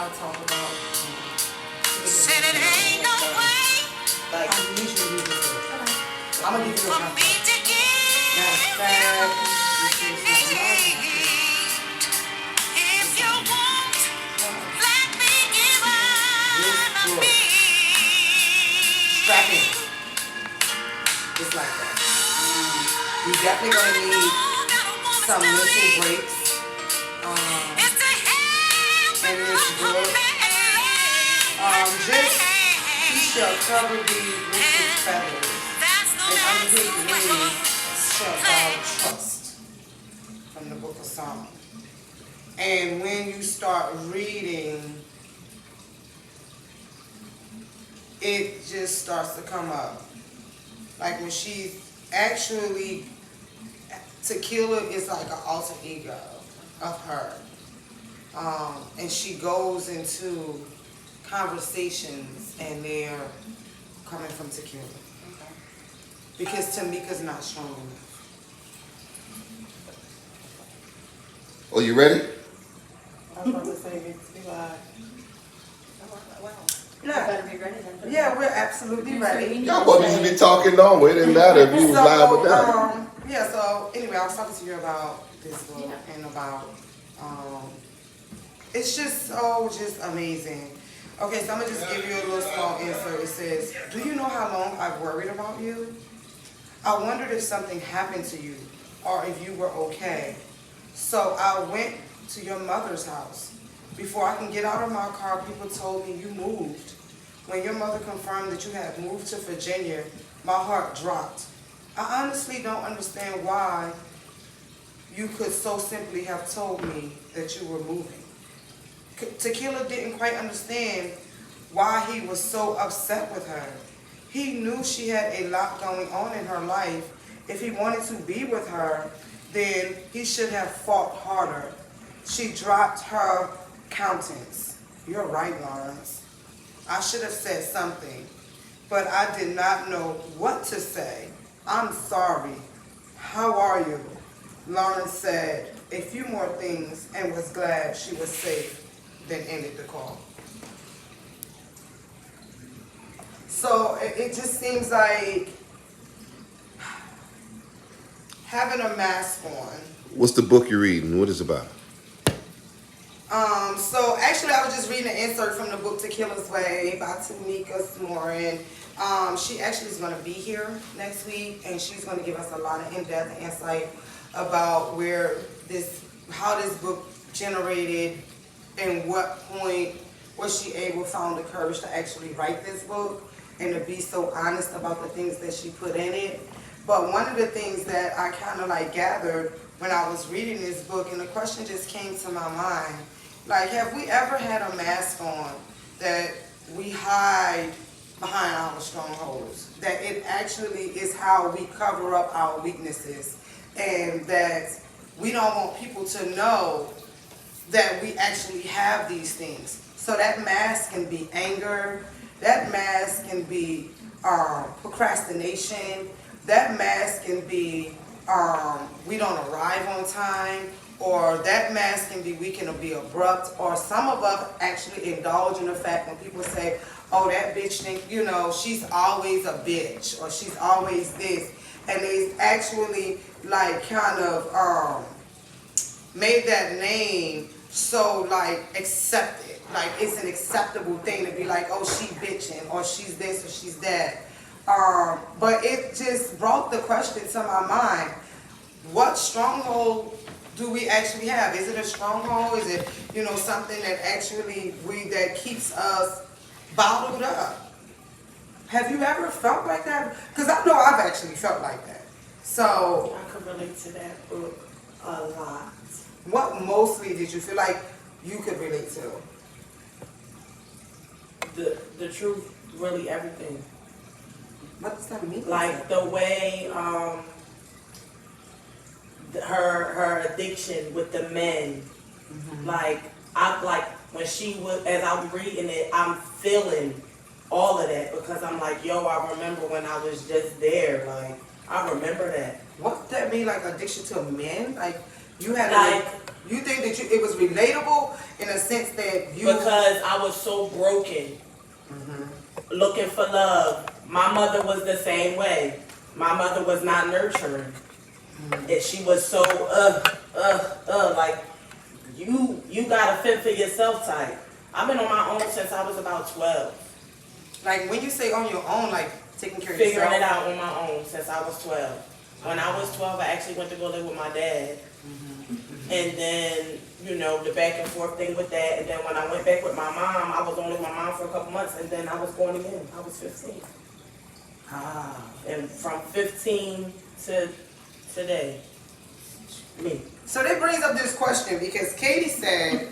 I talk about. Said it ain't no way Like, I usually use this. I'm gonna give you a for me concept. to give Matter of you fact, all this you is not need. If you want, let me give all of book. me. Strap in. Just like that. You're definitely gonna need some mental breaks. It's to help And this book. Just he shall cover thee with his feathers, and under his wings shalt thou trust. From the book of Psalms. And when you start reading, it just starts to come up. Like when she's actually, Tequila is like an alter ego of her. And she goes into conversations and they're coming from Tequila. Okay. Because Tamika's not strong enough. Oh, you ready? I was about to say, be like, Well, you yeah, better be ready then. yeah, we're absolutely ready. Y'all both used to be talking long. It didn't matter if you was live or not. Yeah, so anyway, I was talking to you about this book Yeah. and about, it's just so amazing. Okay, so I'm gonna just give you a little small insert. It says, do you know how long I've worried about you? I wondered if something happened to you or if you were okay. So I went to your mother's house. Before I can get out of my car, people told me you moved. When your mother confirmed that you had moved to Virginia, my heart dropped. I honestly don't understand why you could so simply have told me that you were moving. Tequila didn't quite understand why he was so upset with her. He knew she had a lot going on in her life. If he wanted to be with her, then he should have fought harder. She dropped her countenance. You're right, Lawrence. I should have said something, but I did not know what to say. I'm sorry. How are you? Lawrence said a few more things and was glad she was safe, then ended the call. So it just seems like having a mask on. What's the book you're reading? What is it about? So actually I was just reading an insert from the book Tequila's Way by Tamika Smorin. She actually is going to be here next week and she's going to give us a lot of in-depth insight about how this book generated and what point was she found the courage to actually write this book and to be so honest about the things that she put in it. But one of the things that I kind of like gathered when I was reading this book, and the question just came to my mind, like, have we ever had a mask on that we hide behind our strongholds? That it actually is how we cover up our weaknesses, and that we don't want people to know that we actually have these things. So that mask can be anger, that mask can be procrastination, that mask can be we don't arrive on time, or that mask can be we can be abrupt, or some of us actually indulge in the fact when people say, oh, that bitch think, she's always a bitch, or she's always this, and they actually like kind of made that name so like accepted, like it's an acceptable thing to be like, oh, she bitching, or she's this, or she's that. But it just brought the question to my mind, what stronghold do we actually have? Is it a stronghold? Is it, something that actually that keeps us bottled up? Have you ever felt like that? Because I know I've actually felt like that. So I could relate to that book a lot. what mostly did you feel like you could relate to? The truth, really everything. What does that mean? Like the way her addiction with the men. Like when she was, as I'm reading it, I'm feeling all of that because I'm like, yo, I remember when I was just there. Like I remember that. What does that mean? Like addiction to men? Like you had Like You think that it was relatable in a sense that you... Because I was so broken, looking for love. My mother was the same way. My mother was not nurturing. And she was so, like, you gotta fend for yourself type. I've been on my own since I was about 12. Like, when you say on your own, like, taking care of yourself. Figuring it out on my own since I was 12. When I was 12, I actually went to go live with my dad. And then, you know, the back and forth thing with that. And then when I went back with my mom, I was only with my mom for a couple months. And then I was born again. I was 15. And from 15 to today, me. So that brings up this question because Katie said,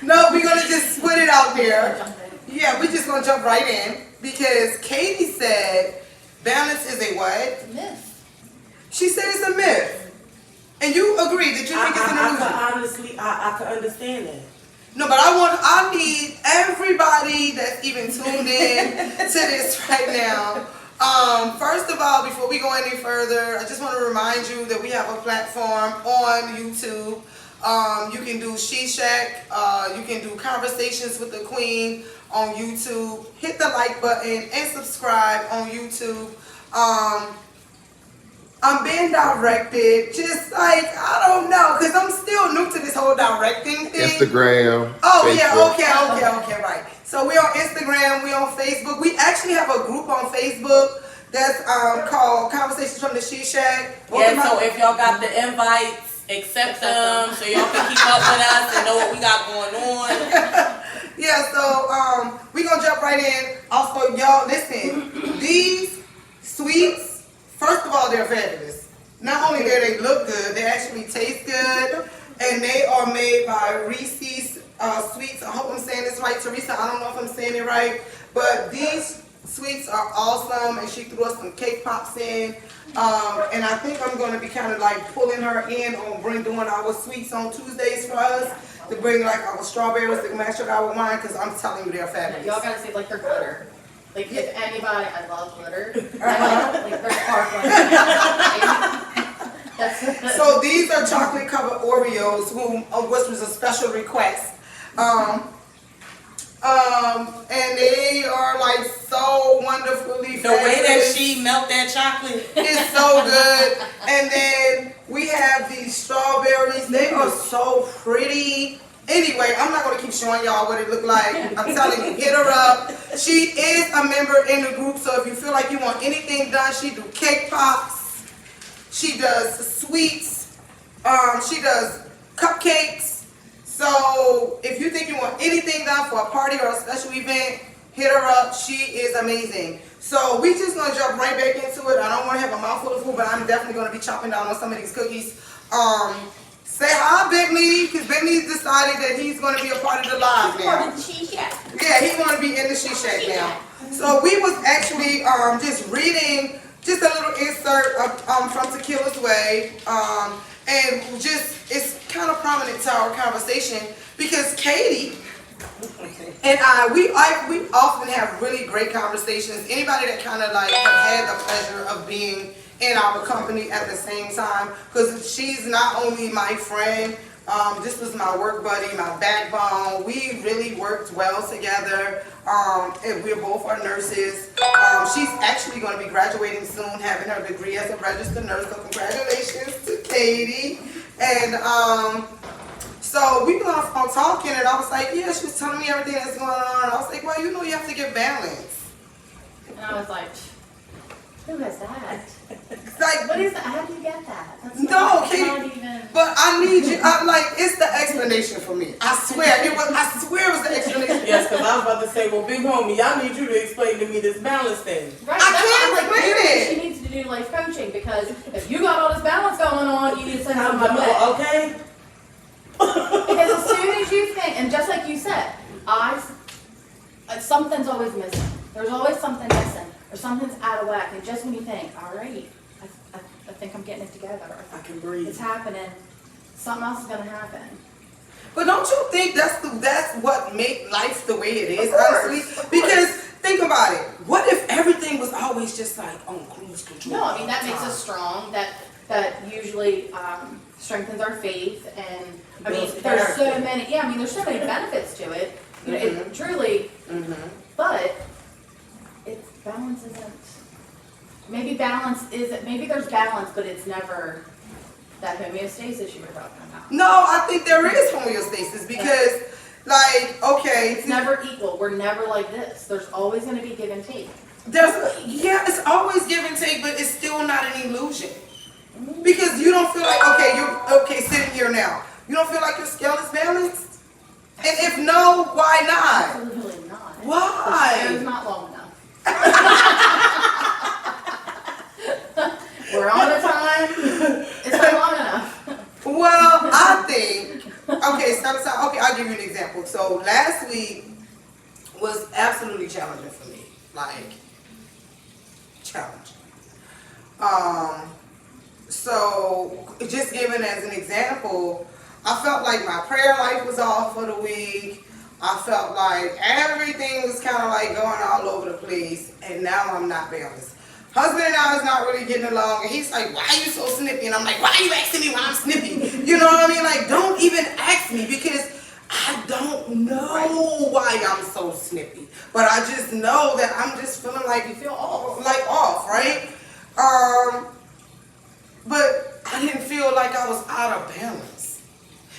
no, we're going to just put it out there. Yeah, we're just going to jump right in because Katie said balance is a what? Myth. She said it's a myth. And you agree that you think it's an illusion? Honestly, I can understand that. No, but I need everybody that's even tuned in to this right now. First of all, before we go any further, I just want to remind you that we have a platform on YouTube. You can do She Shack. You can do Conversations with the Queen on YouTube. Hit the like button and subscribe on YouTube. I'm being directed, just like, I don't know, because I'm still new to this whole directing thing. Instagram. Oh, Facebook. yeah, okay, right. So we're on Instagram, we're on Facebook. We actually have a group on Facebook that's called Conversations from the She Shack. Yeah, so if y'all got the invites, accept them so y'all can keep up with us and know what we got going on. Yeah, so we're going to jump right in. Also, y'all, listen, these sweets, first of all, they're fabulous. Not only do they look good, they actually taste good. And they are made by Reese's Sweets. I hope I'm saying this right, Teresa. I don't know if I'm saying it right. But these sweets are awesome. And she threw us some cake pops in. And I think I'm going to be kind of like pulling her in on doing our sweets on Tuesdays for us. To bring like our strawberries to match with our wine. Because I'm telling you, they're fabulous. Y'all gotta see like their glitter. Like if anybody, I love glitter. Like they're sparkling. So these are chocolate covered Oreos, which was a special request. And they are like so wonderfully The way that fabulous. she melt that chocolate. It's so good. And then we have these strawberries. They are so pretty. Anyway, I'm not going to keep showing y'all what it looked like. I'm telling you, hit her up. She is a member in the group, so if you feel like you want anything done, she do cake pops. She does sweets. She does cupcakes. So if you think you want anything done for a party or a special event, hit her up. She is amazing. So we just going to jump right back into it. I don't want to have a mouthful of food, but I'm definitely going to be chopping down on some of these cookies. Say hi, Bentley, because Bentley's decided that he's going to be a part of the live now. Part of the She Shack. Yeah, he's going to be in the She Shack now. So we was actually just reading just a little insert from Tequilas Way. And just, it's kind of prominent to our conversation because Katie and we often have really great conversations. Anybody that kind of like have had the pleasure of being in our company at the same time, because she's not only my friend, this was my work buddy, my backbone. We really worked well together. And we're both are nurses. She's actually going to be graduating soon, having her degree as a registered nurse. So congratulations to Katie. And so we got off on talking, and I was like, yeah, she was telling me everything that's going on. I was like, well, you know, you have to get balance. And I was like, who has that? Like, What is that? How do you get that? That's no, not Katie, even. but I need you. I'm like, it's the explanation for me. I swear it was. I swear it was the explanation. Yes, because I was about to say, well, big homie, I need you to explain to me this balance thing. Right, I that's why I'm can't like, explain maybe it. she needs to do life coaching because if you got all this balance going on, you need to send I'm somebody away. okay. Because as soon as you think, and just like you said, something's always missing. There's always something missing, or something's out of whack. And just when you think, all right, I think I'm getting it together. I can breathe. It's happening. Something else is gonna happen. But don't you think that's what make life the way it is, Of course, honestly? of course. Because think about it. What if everything was always just like on cruise control? No, I mean that all the makes time? us strong. That that usually strengthens our faith, and I mean, Builds there's so character. many, yeah, I mean, there's so many benefits to it, you know, it truly, but it's, balance isn't, maybe there's balance, but it's never that homeostasis you were talking about. No, I think there is homeostasis because, like, okay, It's never equal, we're never like this, there's always gonna be give and take. it's always give and take, but it's still not an illusion. Because you don't feel like, okay, you're okay sitting here now. You don't feel like your scale is balanced? And if no, why not? Absolutely not. Why? The show's not long enough. We're on the time, it's not long enough. Well, I think, okay, stop. Okay, I'll give you an example. So last week was absolutely challenging for me. Like, challenging. So just giving as an example, I felt like my prayer life was off for the week. I felt like everything was kind of like going all over the place, and now I'm not balanced. Husband and I is not really getting along, and he's like, why are you so snippy? And I'm like, why are you asking me why I'm snippy? You know what I mean? Like, don't even ask me, because I don't know why I'm so snippy. But I just know that I'm just feeling like, off, right? But I didn't feel like I was out of balance,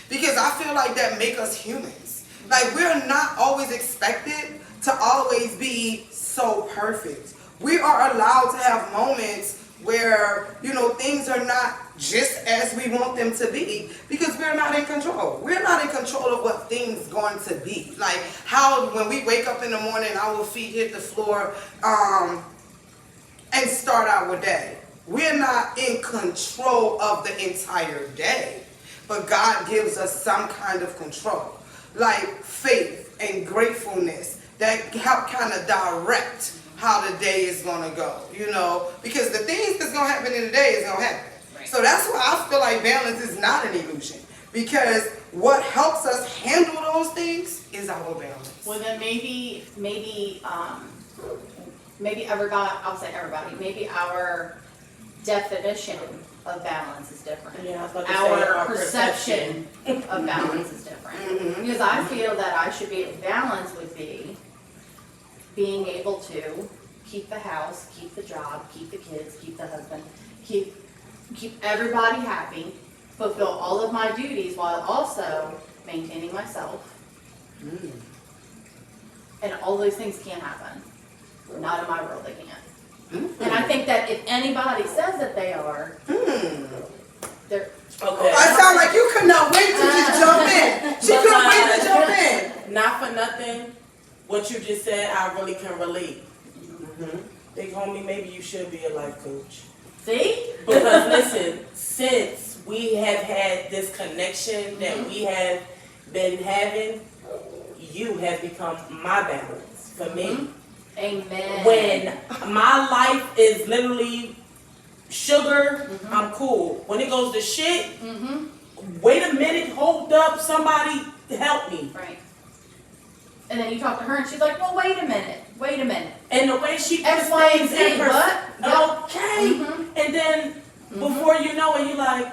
because I feel like that make us humans. Like, we're not always expected to always be so perfect. We are allowed to have moments where, you know, things are not just as we want them to be, because we're not in control. We're not in control of what things going to be. Like how when we wake up in the morning, our feet hit the floor and start our day. We're not in control of the entire day, but God gives us some kind of control, like faith and gratefulness that help kind of direct how the day is going to go, you know, because the things that's going to happen in the day is going to happen. Right. So that's why I feel like balance is not an illusion, because what helps us handle those things is our balance. Well, then maybe everybody, I'll say everybody, maybe our definition of balance is different. Yeah, I was about to say Our perception of balance is different. Because I feel that I should be, balance would be being able to keep the house, keep the job, keep the kids, keep the husband, keep everybody happy, fulfill all of my duties while also maintaining myself. And all those things can happen. Not in my world, they can't. And I think that if anybody says that they are, they're... Okay. I sound like you could not wait to just jump in. She couldn't wait to jump in. Not for nothing, what you just said, I really can relate. Big homie, maybe you should be a life coach. See? Because listen, since we have had this connection that we have been having, you have become my balance for me. Amen. When my life is literally sugar, I'm cool. When it goes to shit, wait a minute, hold up, somebody help me. Right. And then you talk to her and she's like, well, wait a minute. And the way she X, puts Y, and things Z, in what? okay. And then before you know it, you like,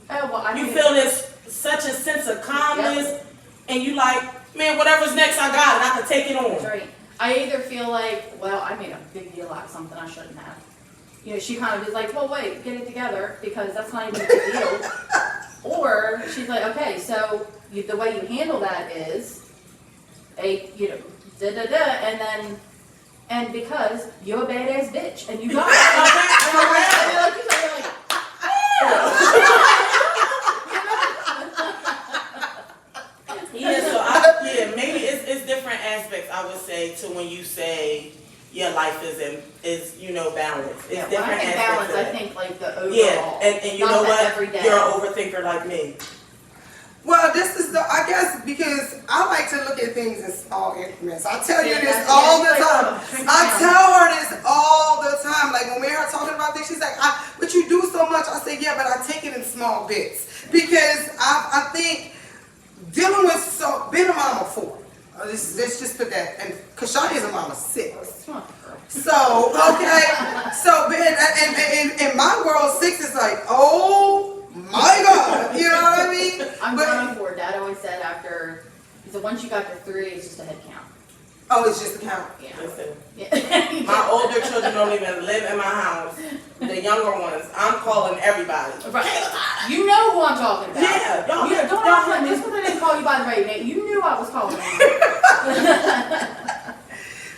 Oh, well, I you mean, feel this such a sense of calmness, and you like, man, whatever's next, I got it. I can take it on. that's right. I either feel like, well, I made a big deal out of something I shouldn't have. You know, she kind of is like, well, wait, get it together, because that's not even a big deal. Or she's like, okay, so the way you handle that is, and because you're a badass bitch, and you got it. Maybe it's different aspects, I would say, to when you say your life is balanced. It's When I different think aspects balance, of I it. think like the overall. Yeah, and you not know the what? everyday. You're an overthinker like me. Well, this is I guess because I like to look at things in small increments. I tell you Yeah, this that's- all yeah, the it's like, time. oh, I tell her this all the time. Like when we are talking about this, she's like, but you do so much. I say, yeah, but I take it in small bits. Because I think dealing with being a mom of 4. Let's just put that, and Kashani is a mom of 6. So, okay, so, in my world, 6 is like, oh my God, you know what I mean? I'm But- going for it. Dad always said after, he said once you got to 3, it's just a head count. Oh, it's just a count. Yeah. Listen, Yeah. my older children don't even live in my house. The younger ones, I'm calling everybody. Right. You know who I'm talking about. Yeah, y'all- You don't act like this because I didn't call you by the right name. You knew I was calling you.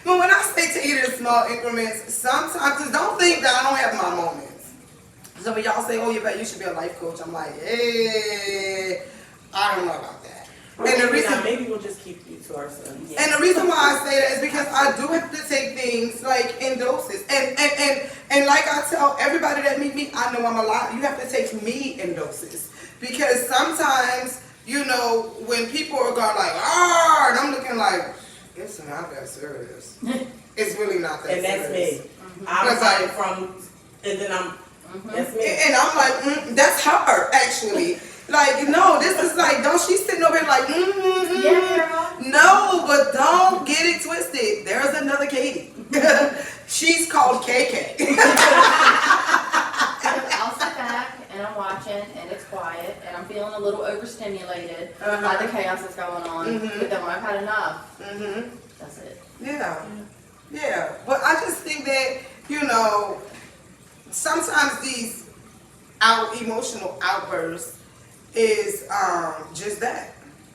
But when I say take it in small increments, sometimes, because don't think that I don't have my moments. So when y'all say, oh, you should be a life coach, I'm like, hey, I don't know about that. And the reason, maybe we'll just keep you to ourselves. and the reason why I say that is because I do have to take things like in doses. And like I tell everybody that meet me, I know I'm a lot. You have to take me in doses. Because sometimes, you know, when people are going like, ah, and I'm looking like, it's not that serious. It's really not that And that's serious. me. I'm starting from, and then that's me. And I'm like, that's her, actually. Like, no, this is like, don't she sitting over here like, Yeah. No, but don't get it twisted. There's another Katie. She's called KK. I'll sit back and I'm watching and it's quiet and I'm feeling a little overstimulated by the chaos that's going on. But then when I've had enough, that's it. Yeah. Yeah. But I just think that, you know, sometimes these emotional outbursts is just that,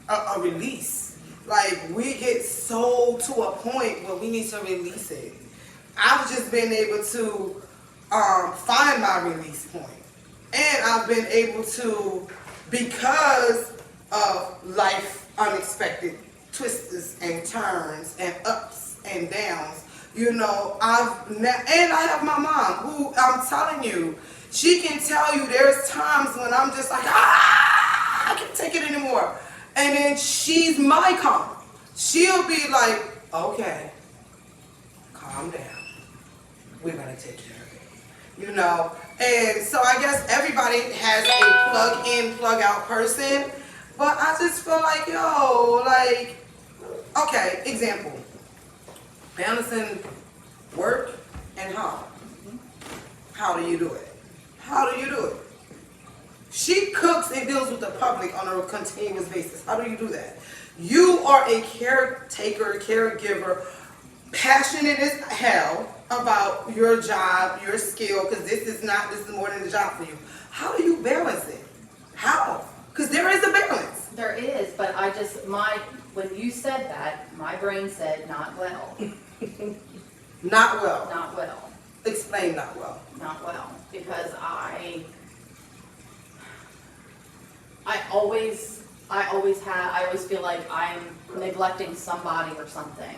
a release. Like, we get so to a point where we need to release it. I've just been able to find my release point. And I've been able to, because of life unexpected twists and turns and ups and downs, you know, and I have my mom who, I'm telling you, she can tell you there's times when I'm just like, I can't take it anymore. And then she's my calm. She'll be like, okay, calm down. We're gonna take care of it. You know? And so I guess everybody has a plug in, plug out person. But I just feel like, yo, like, okay, example. Balancing work and home. How do you do it? How do you do it? She cooks and deals with the public on a continuous basis. How do you do that? You are a caretaker, caregiver, passionate as hell about your job, your skill, because this is more than a job for you. How do you balance it? How? Because there is a balance. There is, but when you said that, my brain said not well. Not well. Not well. Explain not well. Not well. Because I always feel like I'm neglecting somebody or something.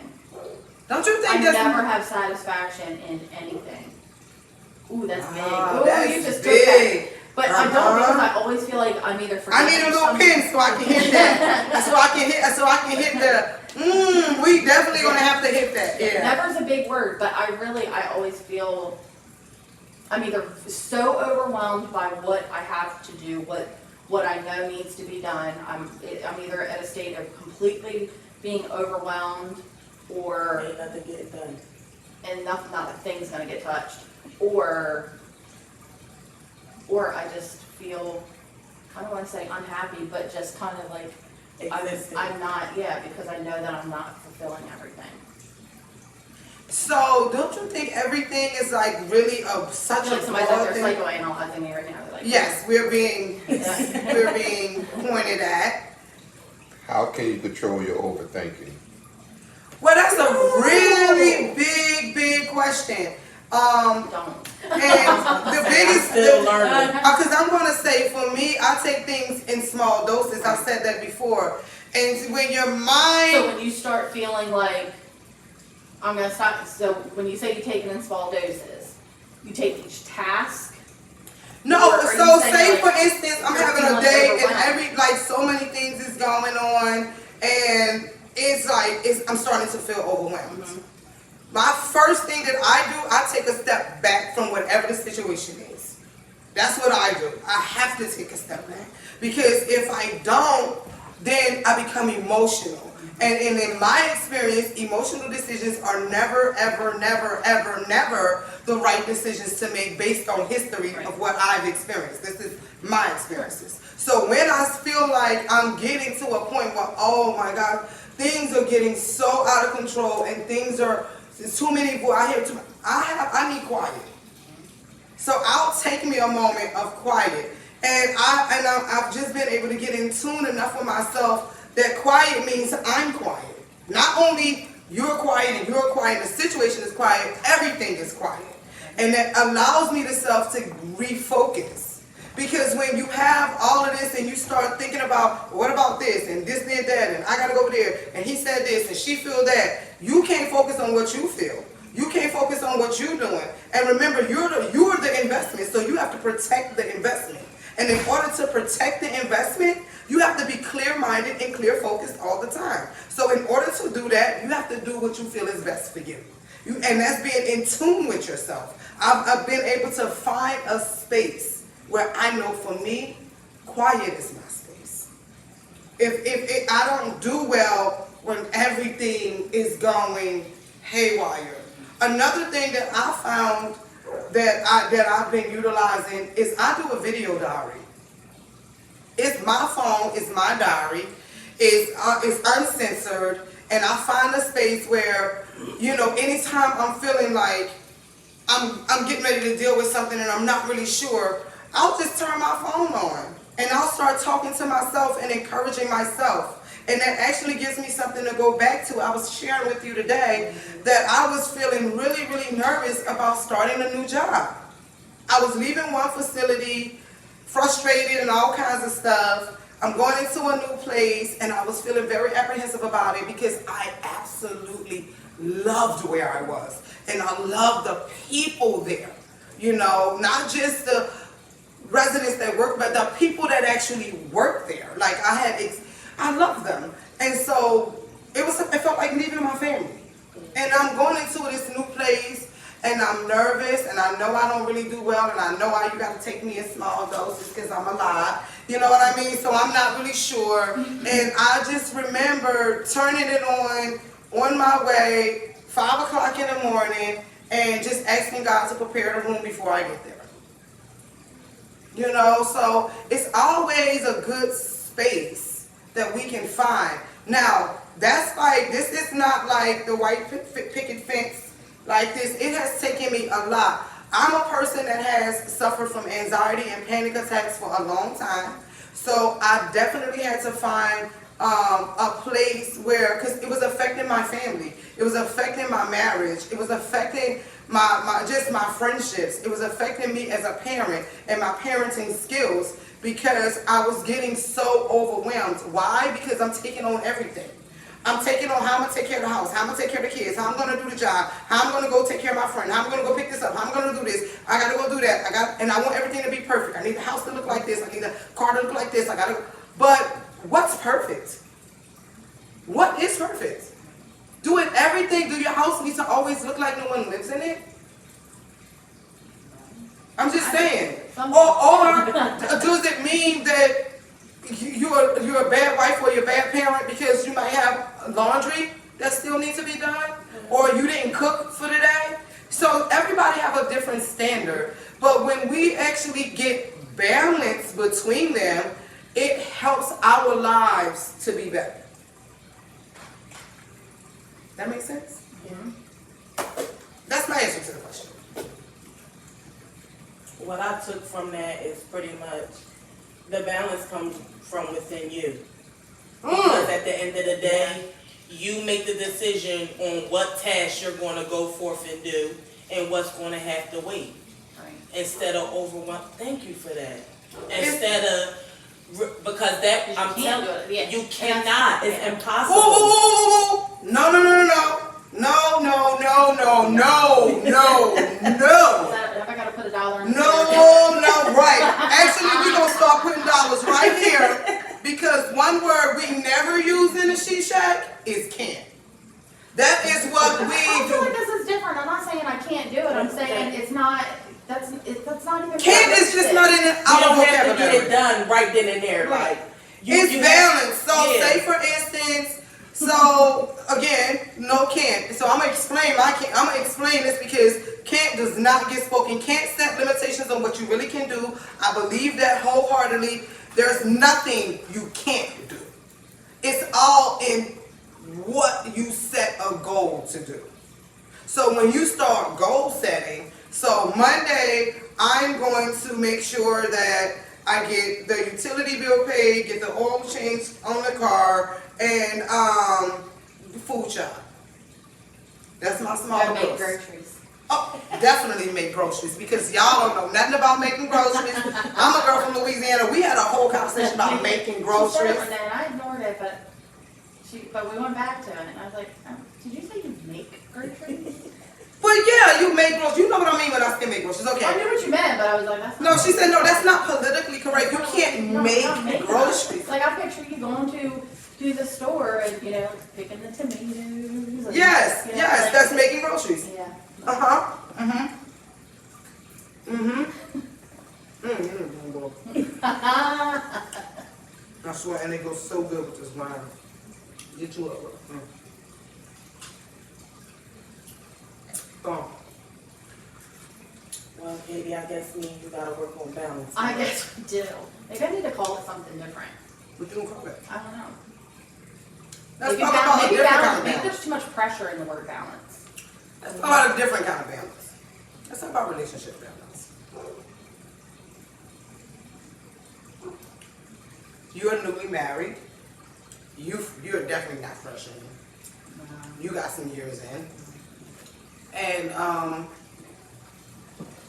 Don't you think I that's never have satisfaction in anything. Ooh, that's big. Ooh, that's you just big. took that. But I don't, because I always feel like I'm either I forgetting need a little something. pin so I can hit that. so I can hit the, we definitely gonna have to hit that. Yeah. Never's a big word, but I always feel I'm either so overwhelmed by what I have to do, what I know needs to be done. I'm either at a state of completely being overwhelmed, or Ain't nothing getting done. and not a thing's gonna get touched, or I just feel, I don't want to say unhappy, but just kind of like Existing. I'm not, because I know that I'm not fulfilling everything. So don't you think everything is like really such Like a somebody's out broad there thing? psychoanalyzing me right now. They're like, Yes, we're being Yeah. pointed at. How can you control your overthinking? Well, that's a really big question. Don't. And the biggest, Still learning. because I'm gonna say for me, I take things in small doses. I've said that before. And when your So mind, when you start feeling like, I'm gonna stop, so when you say you take it in small doses, you take each task? no, Or are so you saying, say like, for instance, I'm you're having a feeling day and overwhelmed? like so many things is going on, and it's like I'm starting to feel overwhelmed. My first thing that I do, I take a step back from whatever the situation is. That's what I do. I have to take a step back. Because if I don't, then I become emotional. And in my experience, emotional decisions are never, ever, never, ever, never the right decisions to make based on history of what I've experienced. This is my experiences. So when I feel like I'm getting to a point where, oh my God, things are getting so out of control and things are, there's too many, I need quiet. So I'll take me a moment of quiet. And I've just been able to get in tune enough with myself that quiet means I'm quiet. Not only you're quiet and you're quiet, the situation is quiet, everything is quiet. And that allows me to refocus. Because when you have all of this and you start thinking about, what about this and this did that and I gotta go over there and he said this and she feel that, you can't focus on what you feel. You can't focus on what you're doing. And remember, you're the investment, so you have to protect the investment. And in order to protect the investment, you have to be clear-minded and clear-focused all the time. So in order to do that, you have to do what you feel is best for you. And that's being in tune with yourself. I've been able to find a space where I know for me, quiet is my space. If I don't do well when everything is going haywire. Another thing that I found that I've been utilizing is I do a video diary. It's my phone, it's my diary, it's uncensored, and I find a space where, you know, anytime I'm feeling like I'm getting ready to deal with something and I'm not really sure, I'll just turn my phone on and I'll start talking to myself and encouraging myself. And that actually gives me something to go back to. I was sharing with you today that I was feeling really, really nervous about starting a new job. I was leaving one facility, frustrated and all kinds of stuff. I'm going into a new place and I was feeling very apprehensive about it because I absolutely loved where I was. And I loved the people there. You know, not just the residents that work, but the people that actually work there. Like I love them. And so it felt like leaving my family. And I'm going into this new place and I'm nervous and I know I don't really do well and I know you got to take me in small doses because I'm alive. You know what I mean? So I'm not really sure. And I just remember turning it on my way, 5 o'clock in the morning, and just asking God to prepare the room before I get there. You know, so it's always a good space that we can find. Now, that's like, this is not like the white picket fence like this. It has taken me a lot. I'm a person that has suffered from anxiety and panic attacks for a long time. So I definitely had to find a place where, because it was affecting my family. It was affecting my marriage. It was affecting my friendships. It was affecting me as a parent and my parenting skills because I was getting so overwhelmed. Why? Because I'm taking on everything. I'm taking on how I'm going to take care of the house, how I'm going to take care of the kids, how I'm going to do the job, how I'm going to go take care of my friend, how I'm going to go pick this up, how I'm going to do this. I got to go do that. And I want everything to be perfect. I need the house to look like this. I need the car to look like this. But what's perfect? What is perfect? Doing everything, do your house need to always look like no one lives in it? I'm just saying. Or does it mean that you're a bad wife or you're a bad parent because you might have laundry that still needs to be done? Or you didn't cook for the day? So everybody have a different standard. But when we actually get balance between them, it helps our lives to be better. That makes sense? Yeah. That's my answer to the question. What I took from that is pretty much the balance comes from within you. Because at the end of the day, you make the decision on what task you're going to go forth and do and what's going to have to wait. Right. Instead of overwhelm. Thank you for that. Instead of, because that, I'm telling you, Yeah. you cannot. It's impossible. Whoa. No. If I gotta put $1 in No, right. Actually, we're going to start putting dollars right here because one word we never use in the She Shack is can. That is what we I feel like do. this is different. I'm not saying I can't do it. I'm saying it's not, that's not even. Can is just not in You our don't have to get vocabulary. it done right then and there. Right. Like, It's you balanced. So yeah. say for instance, So again, no can't. So I'm gonna explain I'm gonna explain this because can't does not get spoken. Can't set limitations on what you really can do. I believe that wholeheartedly. There's nothing you can't do. It's all in what you set a goal to do. So when you start goal setting, so Monday I'm going to make sure that I get the utility bill paid, get the oil changed on the car, and food shop. That's my small Gotta make goals. groceries. Oh, definitely make groceries because y'all don't know nothing about making groceries. I'm a girl from Louisiana. We had a whole conversation about making She groceries. said it one day, and I ignored it, but we went back to it, and I was like, did you say you make groceries? But yeah, you make groceries. You know what I mean when I say make groceries. I Okay. knew what you meant, but I was like, that's No, not. she said no. That's not politically correct. You can't No, not make them. groceries. Like I picture you going to the store and picking the tomatoes. And, Yes, you know, yes, like- that's making groceries. Yeah. Uh huh. I swear, and it goes so good with this wine. Get you up. Go on. Well, baby, I guess me and you gotta work on balance. I guess we do. Maybe I need to call it something different. What you gonna call it? I don't know. Let's Maybe, talk about a maybe different balance. kind of Maybe balance. there's too much pressure in the word balance. Let's talk about a different kind of balance. Let's talk about relationship balance. You're newly married. You're definitely not fresh in. You got some years in. And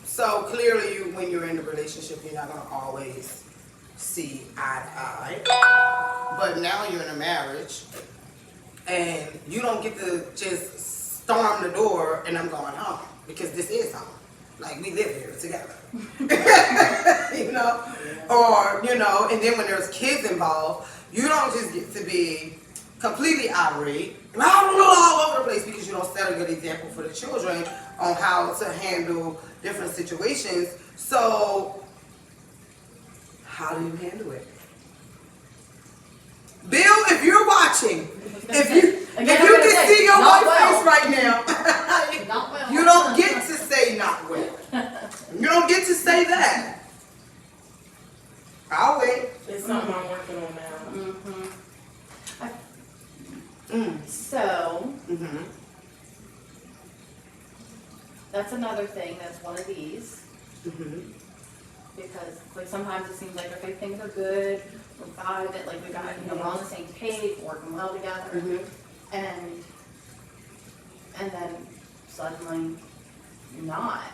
so clearly when you're in a relationship, you're not gonna always see eye to eye. But now you're in a marriage and you don't get to just storm the door and I'm going home because this is home. Like we live here together. Or, and then when there's kids involved, you don't just get to be completely irate, all over the place because you don't set a good example for the children on how to handle different situations. So, how do you handle it? Bill, if you're watching, if you can see your wife's face right now, Not well. you don't get to say not well. You don't get to say that. I'll wait. It's something I'm working on now. So, Mm-hmm. that's another thing, that's one of these. Mm-hmm. Because like sometimes it seems like, okay, things are good, we're vibing it, like we got, we're on the same page, working well together. Mm-hmm. And then suddenly not.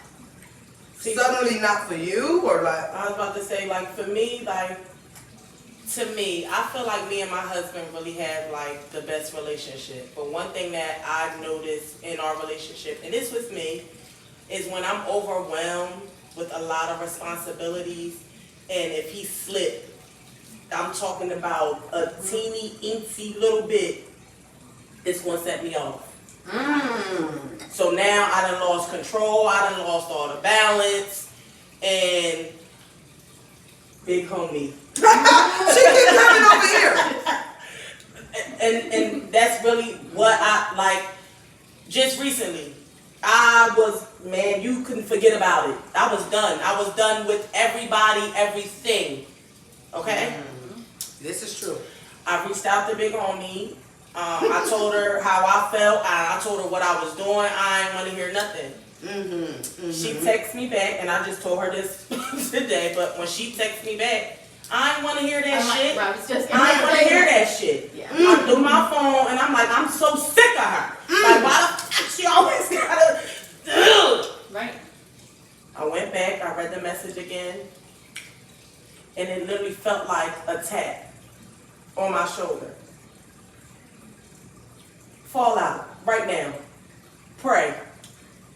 See, Suddenly not for you, or like, I was about to say, like, for me, like, to me, I feel like me and my husband really have, like, the best relationship. But one thing that I've noticed in our relationship, and this was me, is when I'm overwhelmed with a lot of responsibilities, and if he slipped, I'm talking about a teeny, eensy little bit, it's going to set me off. So now I done lost control, I done lost all the balance, and big homie. she keeps coming over here. And that's really what I, like, just recently, I was, man, you couldn't forget about it. I was done. I was done with everybody, everything. Okay? This is true. I reached out to big homie. I told her how I felt. I told her what I was doing. I ain't want to hear nothing. She texted me back, and I just told her this today, but when she texted me back, I ain't want to hear that shit. I was just I ain't want to hear that shit. Yeah. I threw my phone, and I'm like, I'm so sick of her. Like, why the fuck she always gotta... Right. I went back, I read the message again, and it literally felt like a tap on my shoulder. Fall out, right now. Pray.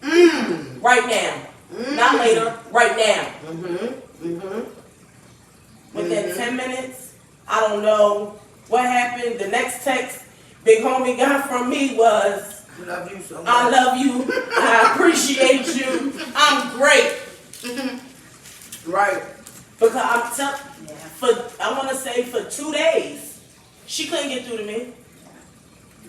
Right now. Not later, right now. Within 10 minutes, I don't know what happened. The next text big homie got from me was, I love you so much. I love you, I appreciate you, I'm great. Right. Because I'm telling, Yeah. I want to say for 2 days, she couldn't get through to me.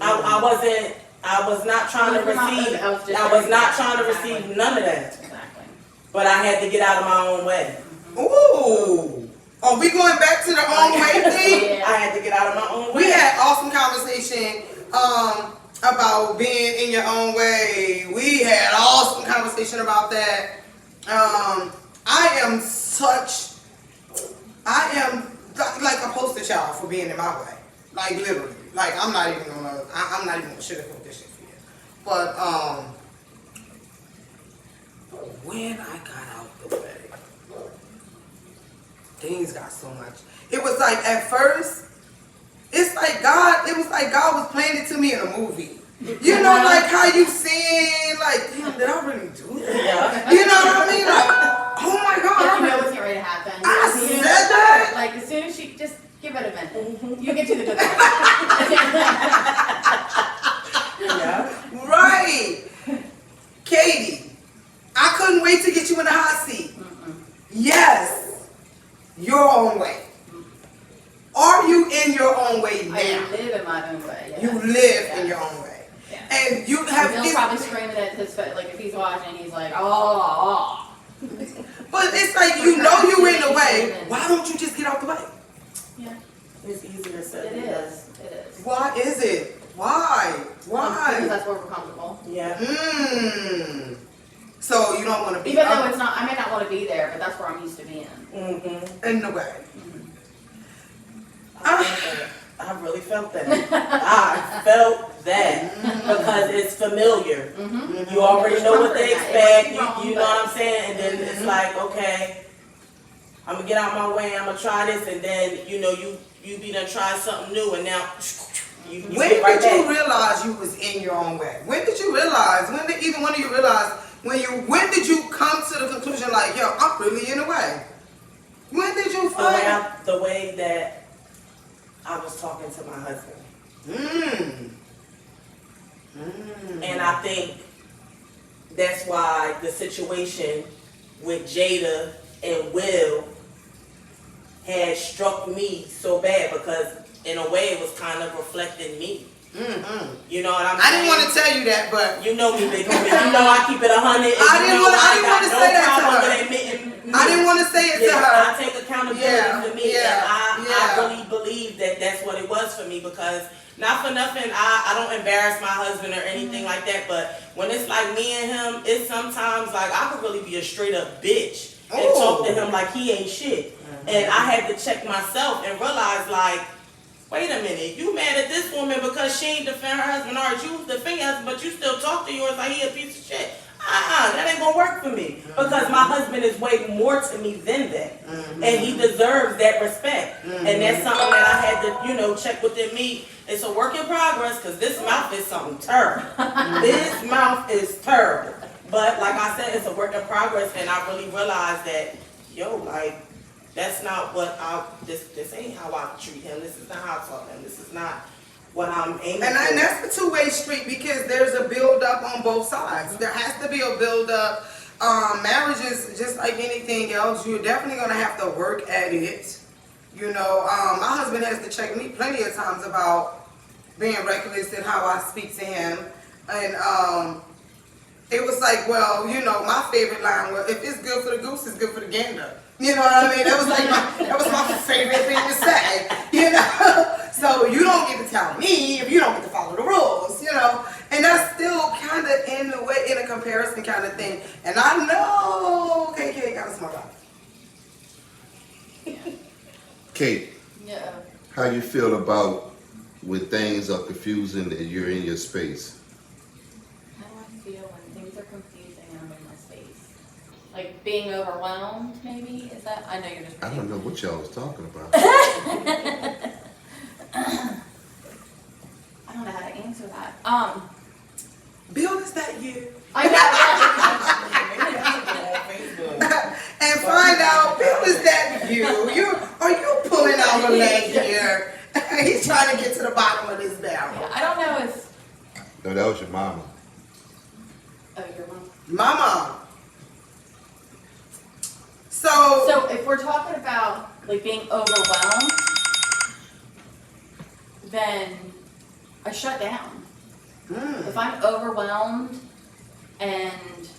I was not trying to receive, I was not trying to receive none of that. Exactly. But I had to get out of my own way. Ooh. Are we going back to the own way thing? Yeah. I had to get out of my own way. We had awesome conversation about being in your own way. We had awesome conversation about that. I am like a poster child for being in my way. Like literally. Like I'm not even gonna sugarcoat this shit for you. But when I got out the way, things got so much. It was like at first, it was like God was playing it to me in a movie. You know, like how you sing, like, damn, did I really do that? Yeah. You know what I mean? Like, oh my God. Like, you know what's getting ready to happen. I You said know, that. Like, as soon as she, just give it a minute. You get to the good part. Yeah. Right. Katie, I couldn't wait to get you in the hot seat. Yes. Your own way. Are you in your own way now? I live in my own way. Yeah. You live in your own way. Yeah. And you have Bill's probably screaming at his foot, like if he's watching, he's like, oh. but it's like you know you in the way. Why don't you just get out the way? Yeah, It's easier said it than done. is. It is. Why is it? Why? Because Why? that's where we're comfortable. Yeah. So you don't want to be Even though it's not, I may not want to be there, but that's where I'm used to being. Mm-hmm. in the way. I really felt that. I felt that because it's familiar. You already know what they expect. You know what I'm saying? And then it's like, okay, I'm gonna get out my way. I'm gonna try this, and then you know you be done try something new, and now you When get right did you back. realize you was in your own way? When did you realize? When did either one of you realize? When did you come to the conclusion like, yo, I'm really in the way? When did you find? The way that I was talking to my husband. And I think that's why the situation with Jada and Will had struck me so bad, because in a way it was kind of reflecting me. You know what I'm saying? I didn't want to tell you that, but You know me, big homie. You know I keep it 100. I didn't want to say that to her. Admitting I didn't want to say it to yeah, her. I take accountability for me, yeah, and yeah. I really believe that that's what it was for me, because not for nothing, I don't embarrass my husband or anything like that, but when it's like me and him, it's sometimes like I could really be a straight up bitch and talk to him like he ain't shit. And I had to check myself and realize like, wait a minute, you mad at this woman because she ain't defend her husband, or you defend your husband, but you still talk to yours like he a piece of shit. That ain't gonna work for me, because my husband is way more to me than that, and he deserves that respect. And that's something that I had to, check within me. It's a work in progress, because this mouth is something terrible. This mouth is terrible. But like I said, it's a work in progress, and I really realized that, that's not what this ain't how I treat him. This is not how I talk to him. This is not what I'm aiming for. And that's a two-way street, because there's a build-up on both sides. There has to be a build-up. Marriage is just like anything else. You're definitely going to have to work at it. My husband has to check me plenty of times about being reckless and how I speak to him. And it was like, well, my favorite line was, if it's good for the goose, it's good for the gander. You know what I mean? That was my favorite thing to say. So you don't get to tell me if you don't get to follow the rules. And that's still kind of in a comparison kind of thing. And I know KK got a smart mouth. Kate, Yeah. how you feel about when things are confusing and you're in your space? How do I feel when things are confusing and I'm in my space? Like being overwhelmed, maybe? Is that? I know you're just. I don't know what y'all was talking about. I don't know how to answer that. Bill, is that you? I And find out, Bill, is that you? Are you pulling out a leg here? He's trying to get to the bottom of this barrel. I don't know if. No, that was your mama. Oh, your mom. My mom. So So if we're talking about like being overwhelmed, then I shut down. Mm. If I'm overwhelmed, and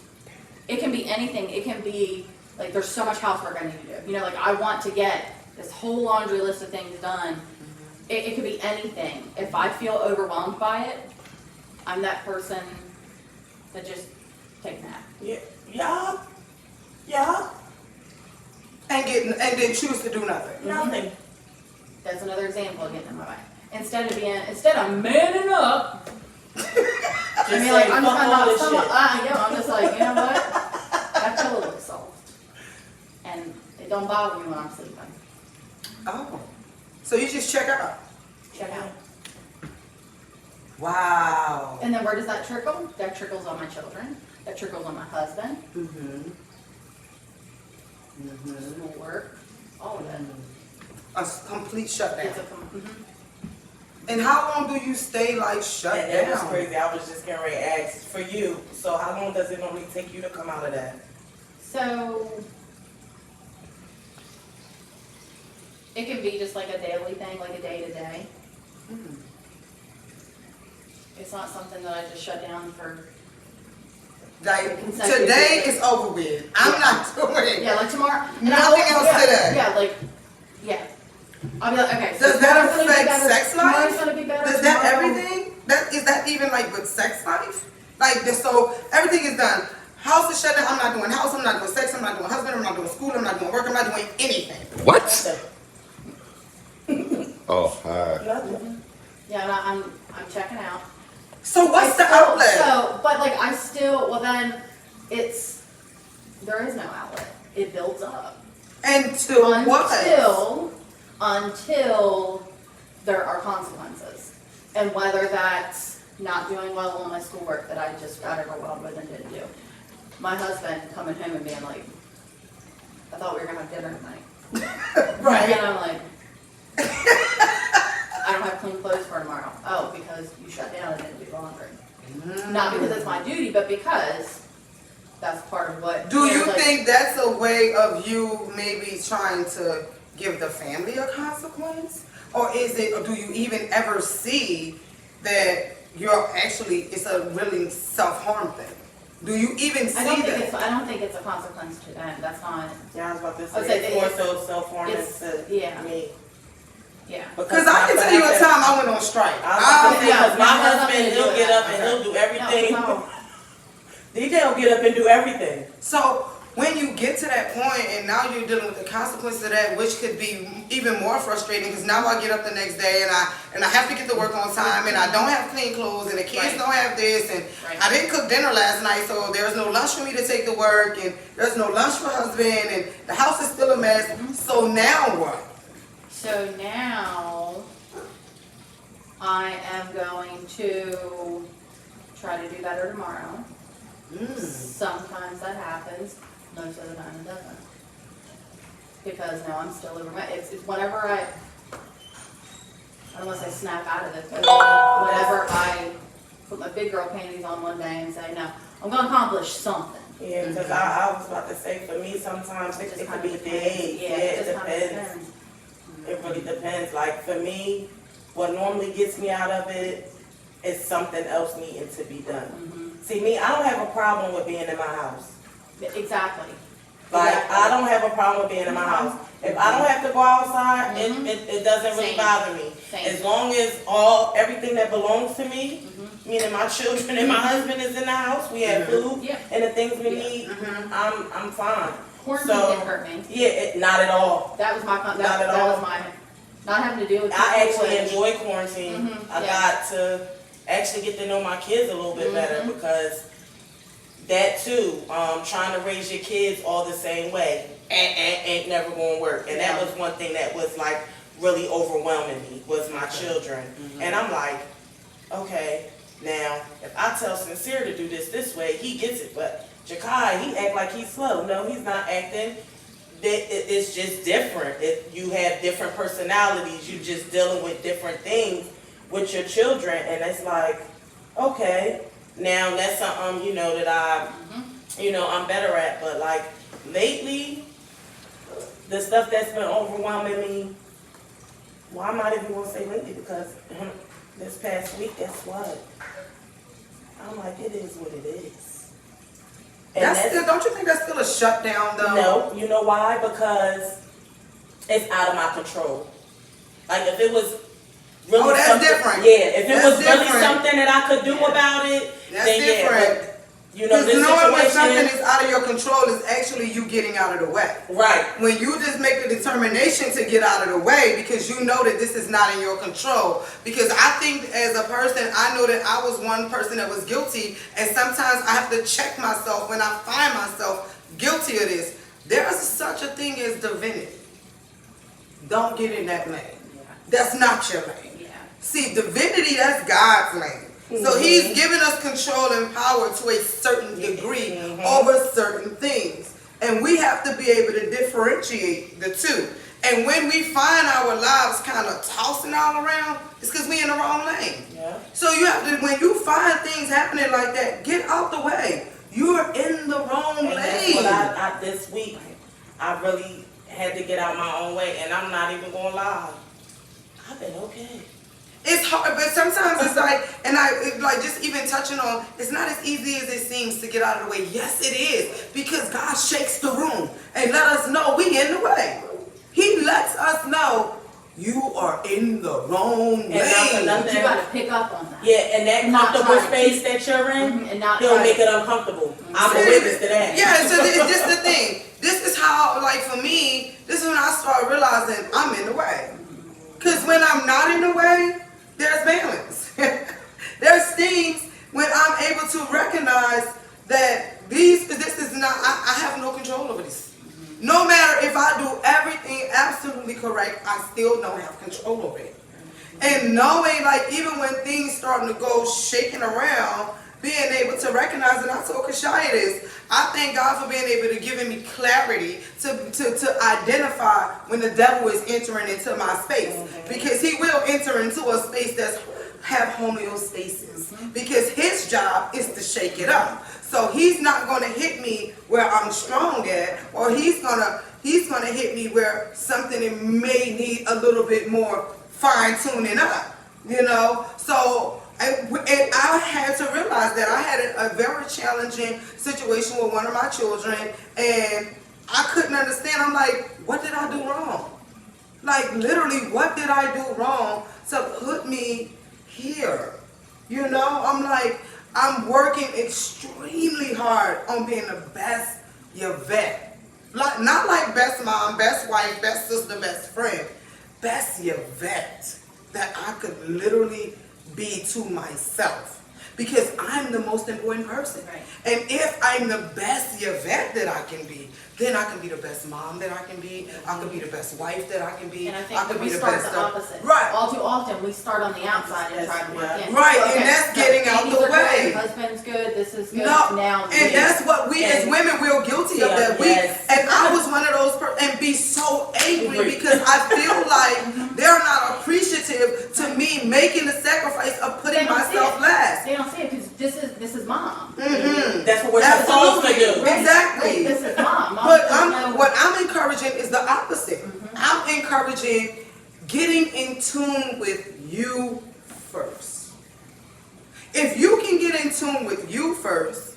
it can be anything, it can be like there's so much housework I need to do. You know, like I want to get this whole laundry list of things done. It could be anything. If I feel overwhelmed by it, I'm that person that just takes a nap. Yeah. And then choose to do nothing. Nothing. That's another example of getting in my way. Instead of manning up, I mean, like, I'm just I'm just like, you know what? That pillow looks soft. And it don't bother me when I'm sleeping. Oh. So you just check out. Check out. Wow. And then where does that trickle? That trickles on my children. That trickles on my husband. Mm-hmm. Schoolwork. All of it. A complete shutdown. It's a And how long do you stay like shut And down? that was crazy. I was just getting ready to ask for you. So how long does it normally take you to come out of that? So it can be just like a daily thing, like a day to day. Mm. It's not something that I just shut down for. Like Consecutive today days. is over with. I'm not doing. Yeah, like tomorrow. and Nothing I- else yeah, today. Yeah, like, yeah. I'll be like, okay. So Does that tomorrow's gonna be affect better, sex tomorrow's life? gonna be better, Does that tomorrow- everything? Is that even like with sex life? Like so everything is done. House is shut down. I'm not doing house. I'm not doing sex. I'm not doing husband. I'm not doing school. I'm not doing work. I'm not doing anything. What? Nothing. Oh, hi. Nothing. Yeah, and I'm checking out. So what's the outlet? So, but like I still, well then, there is no outlet. It builds up. Until what? Until there are consequences. And whether that's not doing well on my schoolwork that I just got overwhelmed with and didn't do. My husband coming home and being like, I thought we were gonna have dinner tonight. Right. And I'm like, I don't have clean clothes for tomorrow. Oh, because you shut down and didn't do laundry. Not because it's my duty, but because that's part of what. Do you like, think that's a way of you maybe trying to give the family a consequence? Or is it, or do you even ever see that it's a really self-harm thing? Do you even see I don't that? think it's a consequence to them. That's not. Yeah, I was about to I would say say it's more it's- so self-harming it's- to yeah. me. Yeah. Because I can tell you a time I went on strike. I was about to say, Yeah, 'cause my it has nothing husband, to do he'll with get that. up and he'll do everything. No. DJ will get up and do everything. So when you get to that point and now you're dealing with the consequence of that, which could be even more frustrating because now I get up the next day and I have to get to work on time and I don't have clean clothes and the kids Right. don't have this and Right. I didn't cook dinner last night, so there's no lunch for me to take to work and there's no lunch for husband and the house is still a mess. So now what? So now I am going to try to do better tomorrow. Sometimes that happens, most of the time it doesn't. Because now I'm still overwhelmed. It's whenever I don't want to say snap out of it, but whenever I put my big girl panties on one day and say, no, I'm going to accomplish something. Yeah, because I was about to say, for me, sometimes it could be days. Yeah, it just kinda depends. It really depends. Like, for me, what normally gets me out of it is something else needing to be done. See, me, I don't have a problem with being in my house. Exactly. Like, Exactly. I don't have a problem with being in my house. If I don't have to go outside, it doesn't really Same. bother me. Same. As long as everything that belongs to me, meaning my children and my husband is in the house, we have food Yeah. and the things we Yeah. need, I'm fine. Quarantine So, didn't hurt me. Yeah, not at all. That was my, Not that at was all. my, not having to deal with. I people actually and- enjoy quarantine. I yeah. got to actually get to know my kids a little bit better because that too, trying to raise your kids all the same way ain't never gonna work. And that Yeah. was one thing that was like really overwhelming me was my children. And I'm like, okay, now if I tell Sincere to do this way, he gets it. But Jakai, he act like he's slow. No, he's not acting. It's just different. You have different personalities. You just dealing with different things with your children, and it's like, okay, now that's something that I'm better at. But like lately, the stuff that's been overwhelming me. Well, I'm not even gonna say lately because This past week, guess what? I'm like, it is what it is. And That's still, don't you think that's still a shutdown though? no, you know why? Because it's out of my control. Like if it was really Oh, that's something, different. yeah, if it That's was really different. something that I could do about it, That's then different. yeah. But, you know, Because this knowing when something situation, is out of your control is actually you getting out of the way. right? When you just make the determination to get out of the way because you know that this is not in your control. Because I think as a person, I know that I was one person that was guilty, and sometimes I have to check myself when I find myself guilty of this. There is such a thing as divinity. Don't get in that lane. That's not your lane. Yeah. See, divinity, that's God's lane. So he's given us control and power to a certain degree over certain things. And we have to be able to differentiate the two. And when we find our lives kind of tossing all around, it's because we're in the wrong lane. Yeah. So you have to, when you find things happening like that, get out the way. You're in the wrong And that's lane. what I this week, I really had to get out my own way, and I'm not even gonna lie. I've been okay. It's hard, but sometimes it's like, like just even touching on, it's not as easy as it seems to get out of the way. Yes, it is, because God shakes the room and let us know we in the way. He lets us know you are in the wrong And that's lane. another- You gotta pick up on that. Yeah, and that Not comfortable try to space that you're in, And not he'll try make to- it uncomfortable. I'm a witness to that. Yeah, so it's just the thing. This is how, like for me, this is when I start realizing I'm in the way. Because when I'm not in the way, there's balance. There's things when I'm able to recognize that this is not, I have no control over this. No matter if I do everything absolutely correct, I still don't have control over it. And knowing, like, even when things starting to go shaking around, being able to recognize, and I told Kashaya this, I thank God for being able to give me clarity to identify when the devil is entering into my space. Because he will enter into a space that's have homeostasis. Because his job is to shake it up. So he's not going to hit me where I'm strong at, or he's gonna hit me where something may need a little bit more fine tuning up, you know. So and I had to realize that I had a very challenging situation with one of my children, and I couldn't understand. I'm like, what did I do wrong? Like literally, what did I do wrong to put me here? You know, I'm like, I'm working extremely hard on being the best Yvette. Like, not like best mom, best wife, best sister, best friend. Best Yvette that I could literally be to myself. Because I'm the most important person. Right. And if I'm the best Yvette that I can be, then I can be the best mom that I can be. I can be the best wife that I can be. And I think can that be we the start best the opposite. Right. All too often, we start on the outside and try to work in. Right, and that's getting out babies the are way. Good, husband's good, this is good, No, now. and that's what we as And- women, we're guilty of Yeah, that. yes. And I was one of those, and be so angry Agree. because I feel like they're not appreciative to me making the sacrifice of putting They don't see myself it. last. They don't see it because this is mom. That's what we're supposed to do. Right, Exactly. This is mom. Mom But doesn't know- what I'm encouraging is the opposite. I'm encouraging getting in tune with you first. If you can get in tune with you first,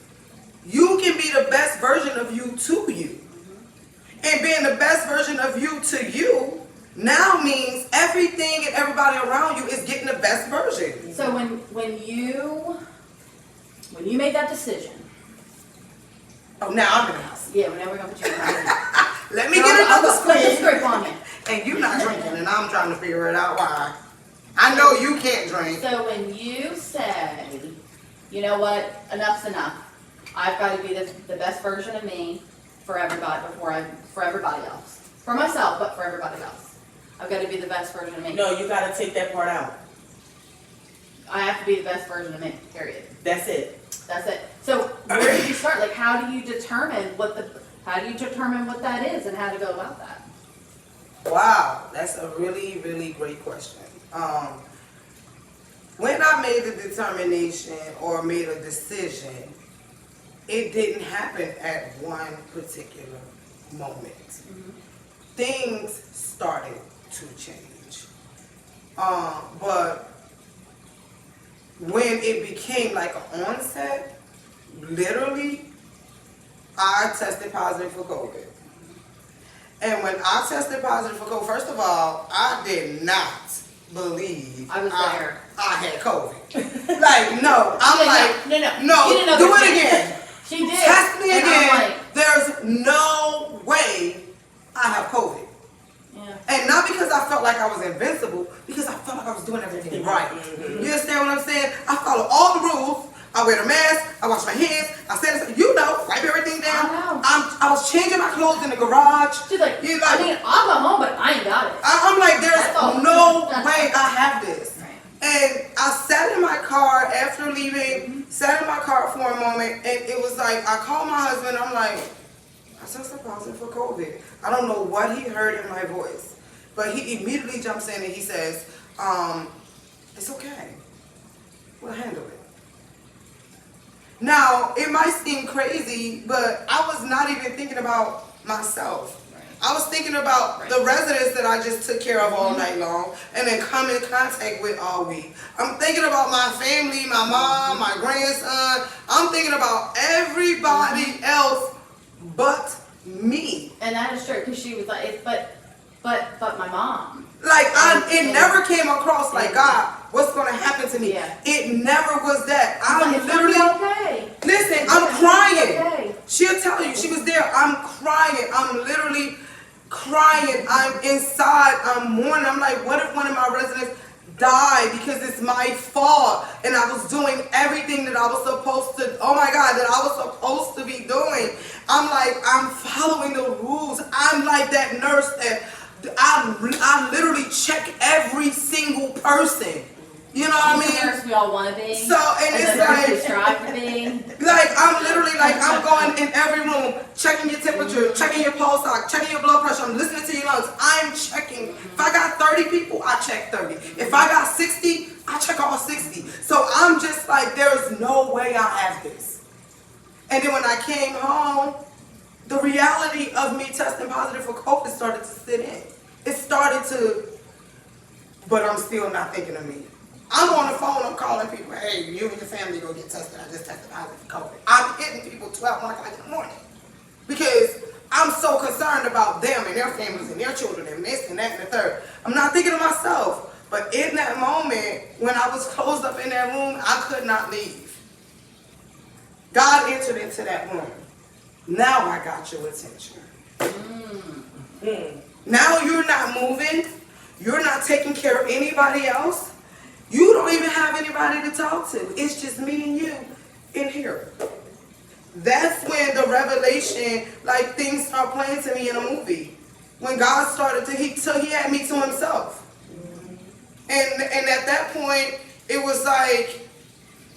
you can be the best version of you to you. And being the best version of you to you now means everything and everybody around you is getting the best version. So when you made that decision, Oh, now I'm in the house. yeah, whenever we're gonna put you in the house. Let me get another I'll put the squeeze. script on you. And you're not drinking, and I'm trying to figure it out why. I know you can't drink. So when you say, you know what, enough's enough. I've got to be the best version of me for everybody for everybody else. For myself, but for everybody else. I've got to be the best version of me. No, you gotta take that part out. I have to be the best version of me, period. That's it. That's it. So where did you start? Like how do you determine what that is and how to go about that? Wow, that's a really, really great question. When I made a determination or made a decision, it didn't happen at one particular moment. Things started to change. But when it became like an onset, literally, I tested positive for COVID. And when I tested positive for COVID, first of all, I did not believe I was there. I had COVID. Like, no, I'm like, no. You didn't know do this it yet. again. She did. Test me And again. I'm like, There's no way I have COVID. yeah. And not because I felt like I was invincible, because I felt like I was doing everything right. Mm-hmm. You understand what I'm saying? I follow all the rules. I wear the mask. I wash my hands. I said, you know, wipe everything down. I know. I was changing my clothes in the garage. She's like, You I mean, I'll go home, but I ain't got it. I'm like, there's That's all. no way I have this. Right. And I sat in my car after leaving, sat in my car for a moment, and it was like, I called my husband, I'm like, I tested positive for COVID. I don't know what he heard in my voice, but he immediately jumps in and he says, it's okay. We'll handle it. Now, it might seem crazy, but I was not even thinking about myself. I was thinking about the residents that I just took care of all night long and then come in contact with all week. I'm thinking about my family, my mom, my grandson. I'm thinking about everybody else but me. And that is true, because she was like, but my mom. Like, it never came across like, God, what's going to happen to me? Yeah. It never was that. I'm It's literally, gonna be okay. listen, I'm crying. Okay. She'll tell you, she was there. I'm crying. I'm literally crying. I'm inside. I'm mourning. I'm like, what if one of my residents died because it's my fault and I was doing everything that I was supposed to, oh my God, that I was supposed to be doing. I'm like, I'm following the rules. I'm like that nurse that I literally check every single person. You know what I She's mean? the nurse we all want to be. So, and the it's nurse we like, strive to be. like, I'm literally like, I'm going in every room, checking your temperature, checking your pulse ox, checking your blood pressure. I'm listening to your lungs. I'm checking. If I got 30 people, I check 30. If I got 60, I check all 60. So I'm just like, there's no way I have this. And then when I came home, the reality of me testing positive for COVID started to sit in. It started to, but I'm still not thinking of me. I'm on the phone, I'm calling people, hey, you and your family go get tested. I just tested positive for COVID. I'm hitting people 12, 1 o'clock in the morning because I'm so concerned about them and their families and their children and this and that and the third. I'm not thinking of myself. But in that moment, when I was closed up in that room, I could not leave. God entered into that room. Now I got your attention. Now you're not moving. You're not taking care of anybody else. You don't even have anybody to talk to. It's just me and you in here. That's when the revelation, like things start playing to me in a movie. When God started to, he had me to himself. And at that point, it was like,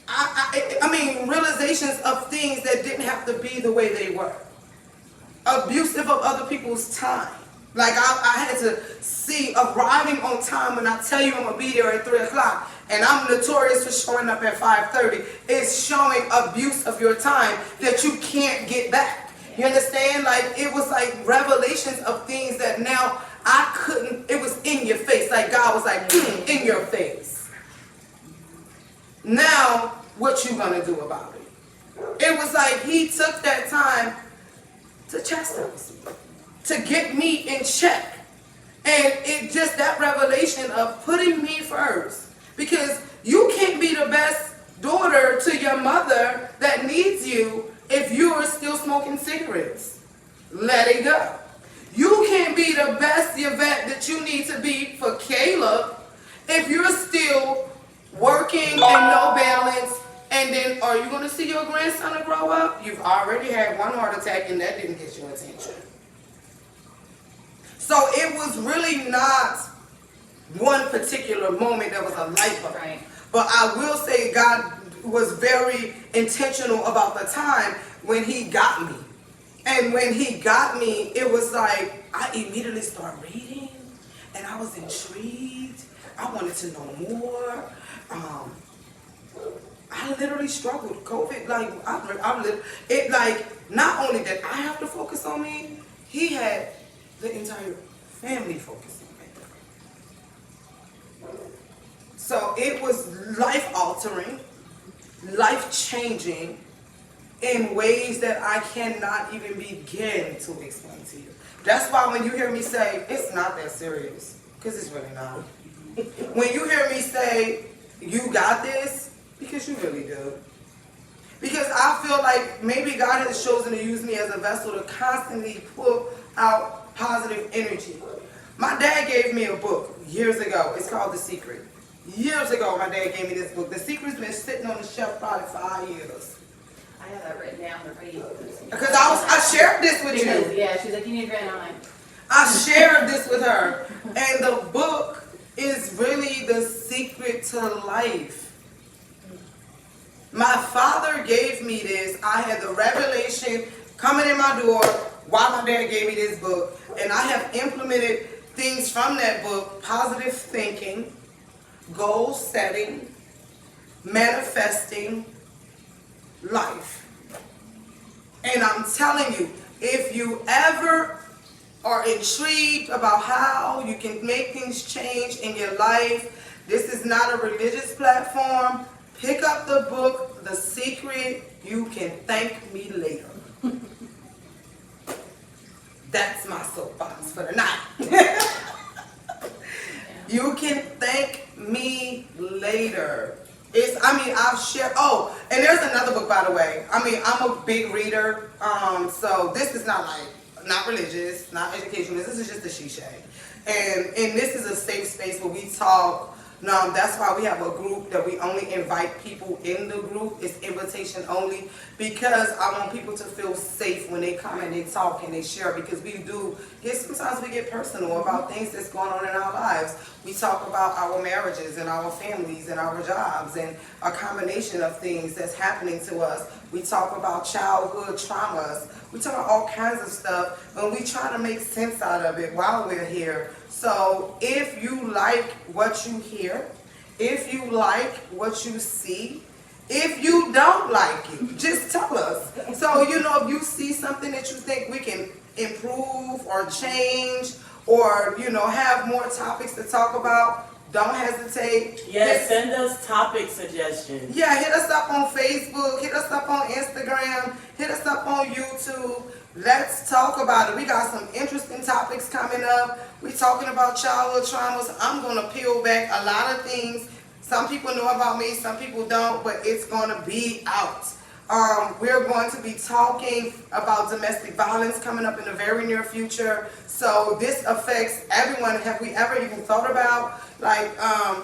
I mean, realizations of things that didn't have to be the way they were. Abusive of other people's time. Like I had to see arriving on time when I tell you I'm gonna be there at 3 o'clock and I'm notorious for showing up at 5:30. It's showing abuse of your time that you can't get back. You understand? Like it was like revelations of things that now I couldn't, it was in your face. Like God was like, in your face. Now, what you gonna do about it? It was like he took that time to chastise me, to get me in check. And it just that revelation of putting me first. Because you can't be the best daughter to your mother that needs you if you are still smoking cigarettes. Let it go. You can't be the best Yvette that you need to be for Caleb if you're still working and no balance. And then are you going to see your grandson grow up? You've already had one heart attack and that didn't get your attention. So it was really not one particular moment that was a light bulb. Right. But I will say God was very intentional about the time when he got me. And when he got me, it was like I immediately started reading and I was intrigued. I wanted to know more. I literally struggled with COVID. Like it like not only did I have to focus on me, he had the entire family focused on me. So it was life altering, life changing in ways that I cannot even begin to explain to you. That's why when you hear me say, it's not that serious, because it's really not. When you hear me say, you got this, because you really do. Because I feel like maybe God has chosen to use me as a vessel to constantly pull out positive energy. My dad gave me a book years ago. It's called The Secret. Years ago, my dad gave me this book. The Secret's been sitting on the shelf probably 5 years. I have that written down to read. Because I shared this with you. Yeah, she's like, you need to write on it. I shared this with her. And the book is really the secret to life. My father gave me this. I had the revelation coming in my door while my dad gave me this book. And I have implemented things from that book: positive thinking, goal setting, manifesting, life. And I'm telling you, if you ever are intrigued about how you can make things change in your life, this is not a religious platform. Pick up the book, The Secret. You can thank me later. That's my soapbox for the night. You can thank me later. I've shared, and there's another book, by the way. I'm a big reader, so this is not religious, not educational. This is just a she-shay. And this is a safe space where we talk. No, that's why we have a group that we only invite people in the group. It's invitation only, because I want people to feel safe when they come and they talk and they share, because sometimes we get personal about things that's going on in our lives. We talk about our marriages and our families and our jobs and a combination of things that's happening to us. We talk about childhood traumas. We talk about all kinds of stuff, and we try to make sense out of it while we're here. So if you like what you hear, if you like what you see, if you don't like it, just tell us. So, if you see something that you think we can improve or change, or, have more topics to talk about, don't hesitate. Yes, send us topic suggestions. Yeah, hit us up on Facebook, hit us up on Instagram, hit us up on YouTube. Let's talk about it. We got some interesting topics coming up. We're talking about childhood traumas. I'm going to peel back a lot of things. Some people know about me, some people don't, but it's going to be out. We're going to be talking about domestic violence coming up in the very near future. So this affects everyone. Have we ever even thought about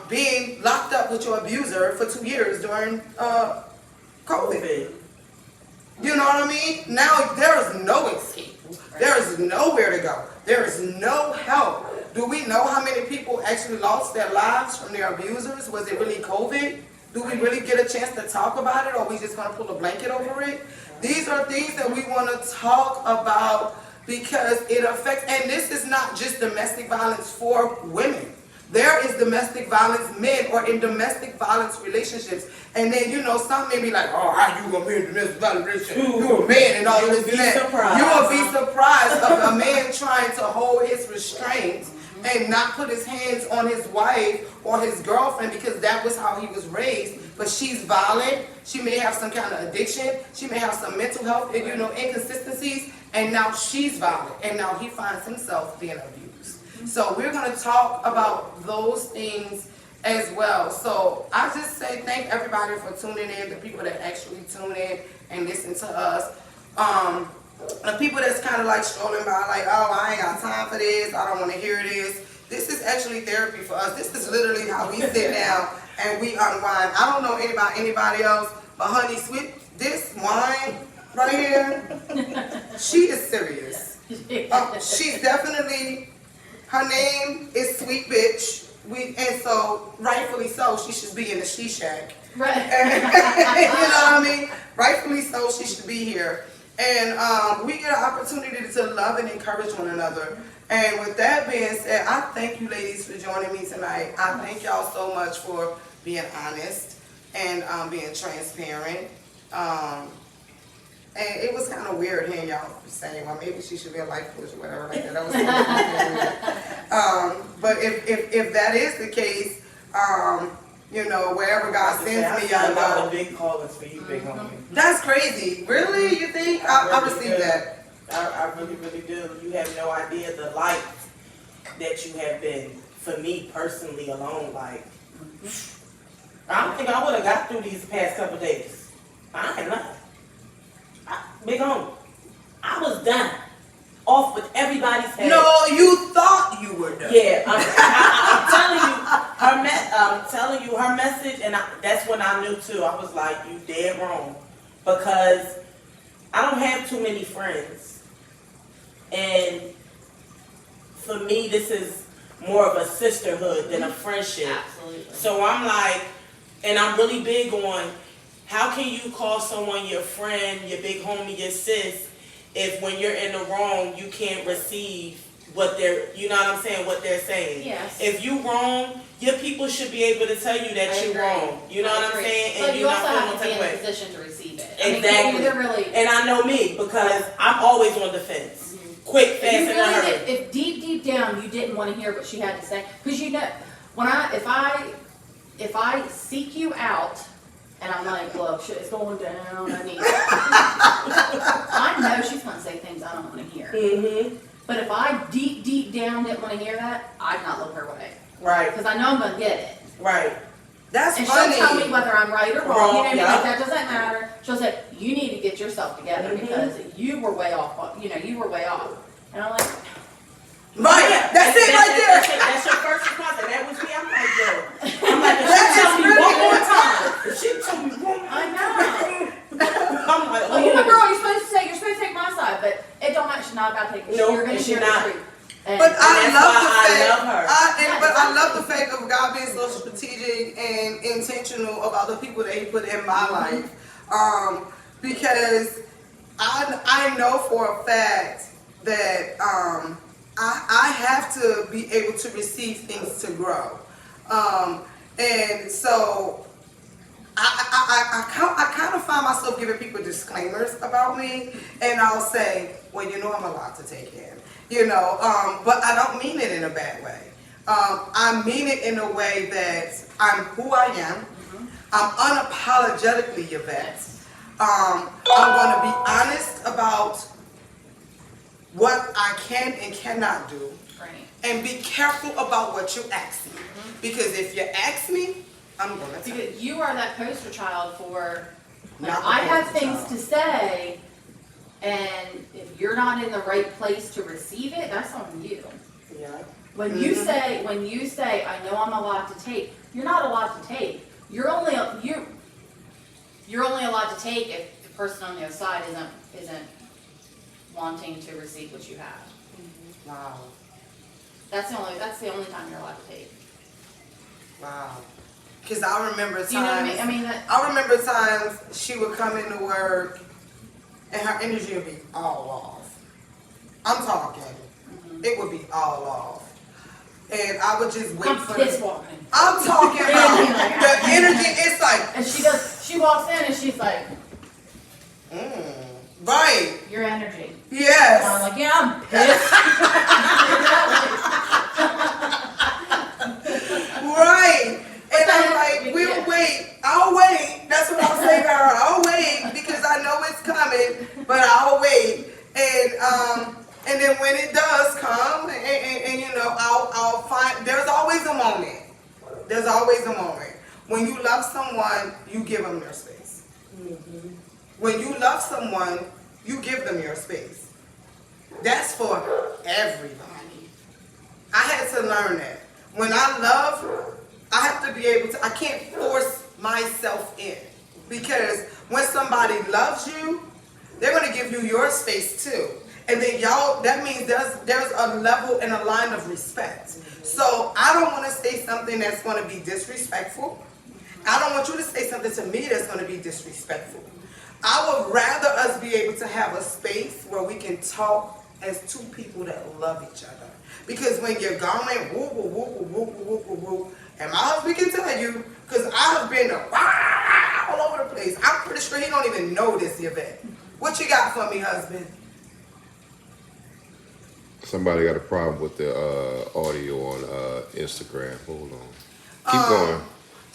being locked up with your abuser for 2 years during COVID? You know what I mean? Now there is no escape. There is nowhere to go. There is no help. Do we know how many people actually lost their lives from their abusers? Was it really COVID? Do we really get a chance to talk about it, or are we just going to pull a blanket over it? These are things that we want to talk about because it affects, and this is not just domestic violence for women. There is domestic violence men, or in domestic violence relationships. And then, some may be like, oh, how you going to be in a domestic violence relationship? You're a man and all this and that. You will be surprised of a man trying to hold his restraints and not put his hands on his wife or his girlfriend because that was how he was raised. But she's violent. She may have some kind of addiction. She may have some mental health, inconsistencies. And now she's violent. And now he finds himself being abused. So we're going to talk about those things as well. So I just say thank everybody for tuning in, the people that actually tune in and listen to us. The people that's kind of like strolling by like, oh, I ain't got time for this, I don't want to hear this. This is actually therapy for us. This is literally how we sit down and we unwind. I don't know anybody else, but honey, sweet, this wine right here, she is serious. She's definitely, her name is Sweet Bitch. And so, rightfully so, she should be in the She Shack. Right. You know what I mean? Rightfully so, she should be here. And we get an opportunity to love and encourage one another. And with that being said, I thank you ladies for joining me tonight. I thank y'all so much for being honest and being transparent. And it was kind of weird hearing y'all saying, well, maybe she should be a life coach or whatever like that. That was kind of weird. But if that is the case, You know, wherever God sends me, I I got a go. lot of big callings for you, big homie. That's crazy. Really? You think? I really received do. that. I really, really do. You have no idea the light that you have been for me personally alone. Like, I don't think I would have got through these past couple days. I ain't lying. Big homie, I was done. Off with everybody's head. No, you thought you were done. Yeah, I'm telling you her message, and that's when I knew too. I was like, you dead wrong, because I don't have too many friends, and for me, this is more of a sisterhood than a friendship. Absolutely. So I'm like, and I'm really big on how can you call someone your friend, your big homie, your sis, if when you're in the wrong, you can't receive what they're, you know what I'm saying, what they're saying. Yes. If you wrong, your people should be able to tell you that I you're agree. wrong. You know I what I'm agree. saying? But And you you're also not have to be feeling in no a type of way. position to receive it. Exactly. I mean, either really. And I know me, because I'm always on defense. Quick, fast, If you and in a really hurry. did, if deep down you didn't want to hear what she had to say, because you know, if I seek you out and I'm like, look, shit is going down, I need. I know she's gonna say things I don't want to hear. Mm-hmm. But if I deep down didn't want to hear that, I'd not look her way, Right, because I know I'm gonna get it. right. That's And funny. she'll tell me whether I'm right or wrong. Wrong, You know what I mean? yeah. Like, that doesn't matter. She'll say, you need to get yourself together Mhm. because you were way off. You know, you were way off. And I'm like, Right. That's it right there. That's your first response, and that was me. I'm like, yo. I'm like, if That she tell is me really one more good. time. If she tell me one more I time. know. I'm like, Well, you know, oh. girl, you're supposed to take my side, but it don't matter. She's not about to take it. No, You're going to and she hear the not. truth. And But I that's love why the I fact. love her. But I love the fact of God being so strategic and intentional about the people that He put in my life, because I know for a fact that I have to be able to receive things to grow, and so I kind of find myself giving people disclaimers about me, and I'll say, well, you know, I'm a lot to take in, you know, but I don't mean it in a bad way. I mean it in a way that I'm who I am. I'm unapologetically Yvette. I'm going to be honest about what I can and cannot do, right. and be careful about what you ask me. Because if you ask me, I'm going to tell you. Because you are that poster child for, like, Not the I have poster things child. to say, and if you're not in the right place to receive it, that's on you. Yeah. When you say, I know I'm allowed to take, you're not allowed to take. You're only allowed to take if the person on the other side isn't wanting to receive what you have. Wow. That's the only time you're allowed to take. Wow. Because I remember times. Do you know what I mean? I mean, I remember times she would come into work and her energy would be all off. I'm talking. It would be all off. And I would just wait I'm for piss the, walking. I'm talking about the energy. It's like, And she walks in and she's like, right. your energy. And I'm Yes. like, yeah, I'm pissed. Right. And I'm like, we'll wait. I'll wait. That's what I'll say to her. I'll wait because I know it's coming, but I'll wait. And then when it does come, and you know, I'll find, there's always a moment. There's always a moment. When you love someone, you give them their space. When you love someone, you give them your space. That's for everybody. I had to learn that. When I love, I have to be able to, I can't force myself in. Because when somebody loves you, they're going to give you your space too. And then y'all, that means there's a level and a line of respect. So I don't want to say something that's going to be disrespectful. I don't want you to say something to me that's going to be disrespectful. I would rather us be able to have a space where we can talk as two people that love each other. Because when you're going, woo, woo, woo, woo, woo, woo, woo, woo, and my husband can tell you, because I have been all over the place. I'm pretty sure he don't even know this event. What you got for me, husband? Somebody got a problem with the audio on Instagram. Hold on. Keep going.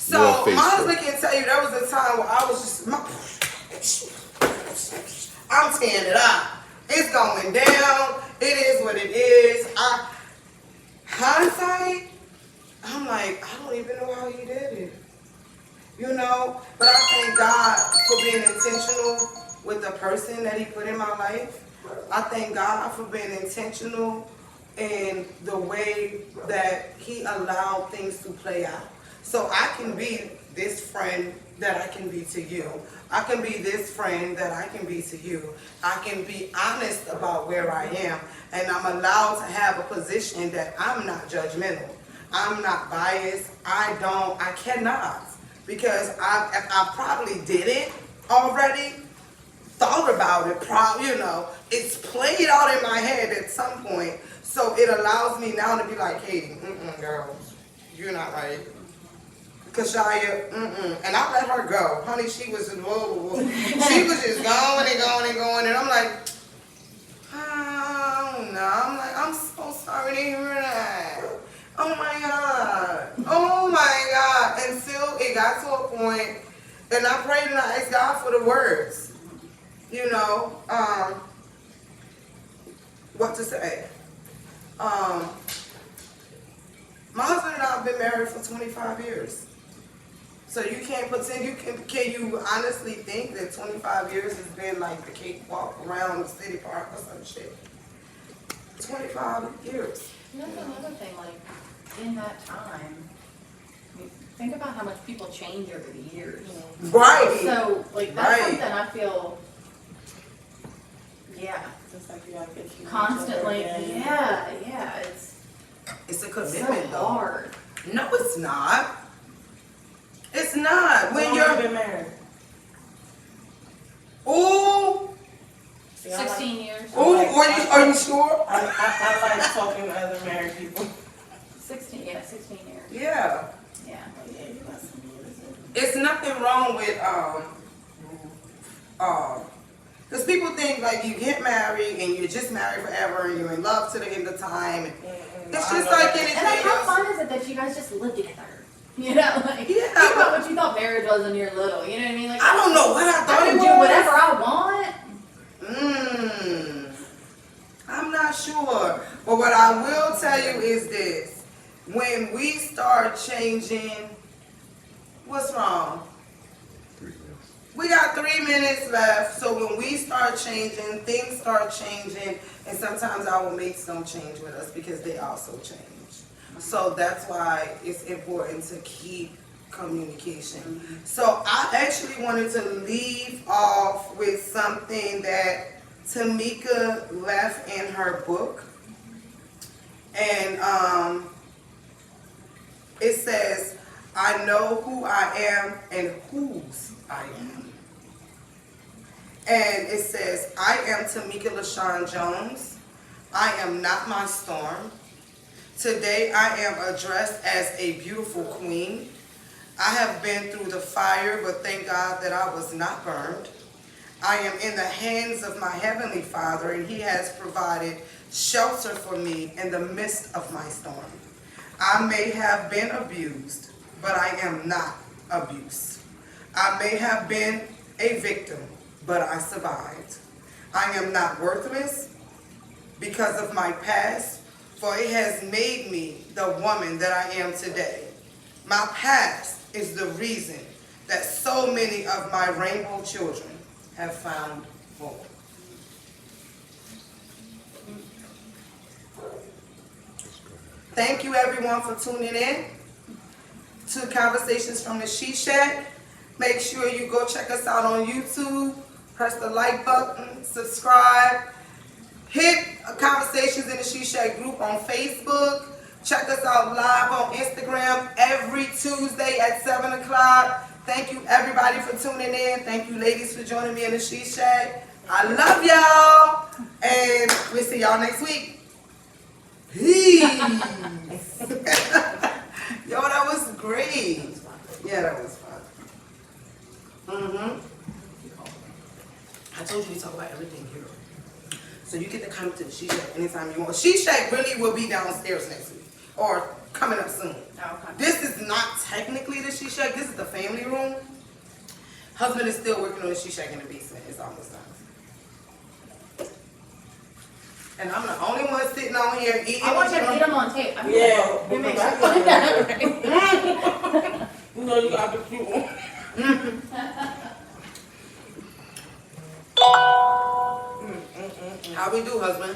So You're on my Facebook. husband can tell you there was a time where I was just, I'm tearing it up. It's going down. It is what it is. Hindsight, I'm like, I don't even know how he did it. You know? But I thank God for being intentional with the person that he put in my life. I thank God for being intentional in the way that he allowed things to play out. So I can be this friend that I can be to you. I can be this friend that I can be to you. I can be honest about where I am. And I'm allowed to have a position that I'm not judgmental. I'm not biased. I cannot. Because I probably did it already, thought about it, it's played out in my head at some point. So it allows me now to be like, hey, girl, you're not right. Kashaya, and I let her go. Honey, she was just, she was just going and going and going, and I'm like, I don't know. I'm like, I'm so sorry to hear that. Oh my God. Oh my God. Until it got to a point, and I prayed and I asked God for the words, what to say. My husband and I have been married for 25 years. So you can't pretend, can you honestly think that 25 years has been like the cakewalk around the city park or some shit? 25 years. That's another thing, like, in that time, I mean, think about how much people change over the years. Right. So, like, that's Right. something I feel, yeah, Just like you gotta get to know each constantly, other again. yeah, it's It's a so commitment though. hard. No, it's not. It's not. When How long you're, you been married? ooh, See, I like- 16 years. ooh, are you sure? I like talking to other married people. 16 years. Yeah. Yeah. Yeah, you got some years. It's nothing wrong with, because people think like you get married and you're just married forever and you're in love to the end of time. And it's I just know like that. anything And like, how else. fun is it that you guys just live together? You know, like, Yeah, think about what you thought marriage was when you were little. You know what I mean? Like, I don't know what I thought I it can was. do whatever I want. I'm not sure. But what I will tell you is this. When we start changing, what's wrong? 3 minutes. We got 3 minutes left. So when we start changing, things start changing. And sometimes our mates don't change with us because they also change. So that's why it's important to keep communication. So I actually wanted to leave off with something that Tamika left in her book. And it says, I know who I am and whose I am. And it says, I am Tamika LaShawn Jones. I am not my storm. Today I am addressed as a beautiful queen. I have been through the fire, but thank God that I was not burned. I am in the hands of my Heavenly Father, and He has provided shelter for me in the midst of my storm. I may have been abused, but I am not abused. I may have been a victim, but I survived. I am not worthless because of my past, for it has made me the woman that I am today. My past is the reason that so many of my rainbow children have found hope. Thank you everyone for tuning in to Conversations from the She Shack. Make sure you go check us out on YouTube. Press the like button, subscribe. Hit Conversations in the She Shack group on Facebook. Check us out live on Instagram every Tuesday at 7 o'clock. Thank you everybody for tuning in. Thank you ladies for joining me in the She Shack. I love y'all. And we'll see y'all next week. Peace. Yo, that was great. Yeah, that was fun. I told you we talk about everything here. So you get to come to the She Shack anytime you want. She Shack really will be downstairs next week. or coming up soon. Okay. This is not technically the she shack. This is the family room. Husband is still working on the she shack in the basement. It's almost done. And I'm the only one sitting on here eating. I want you to eat them on tape. Yeah. You make You know you got the cute one. How we do, husband?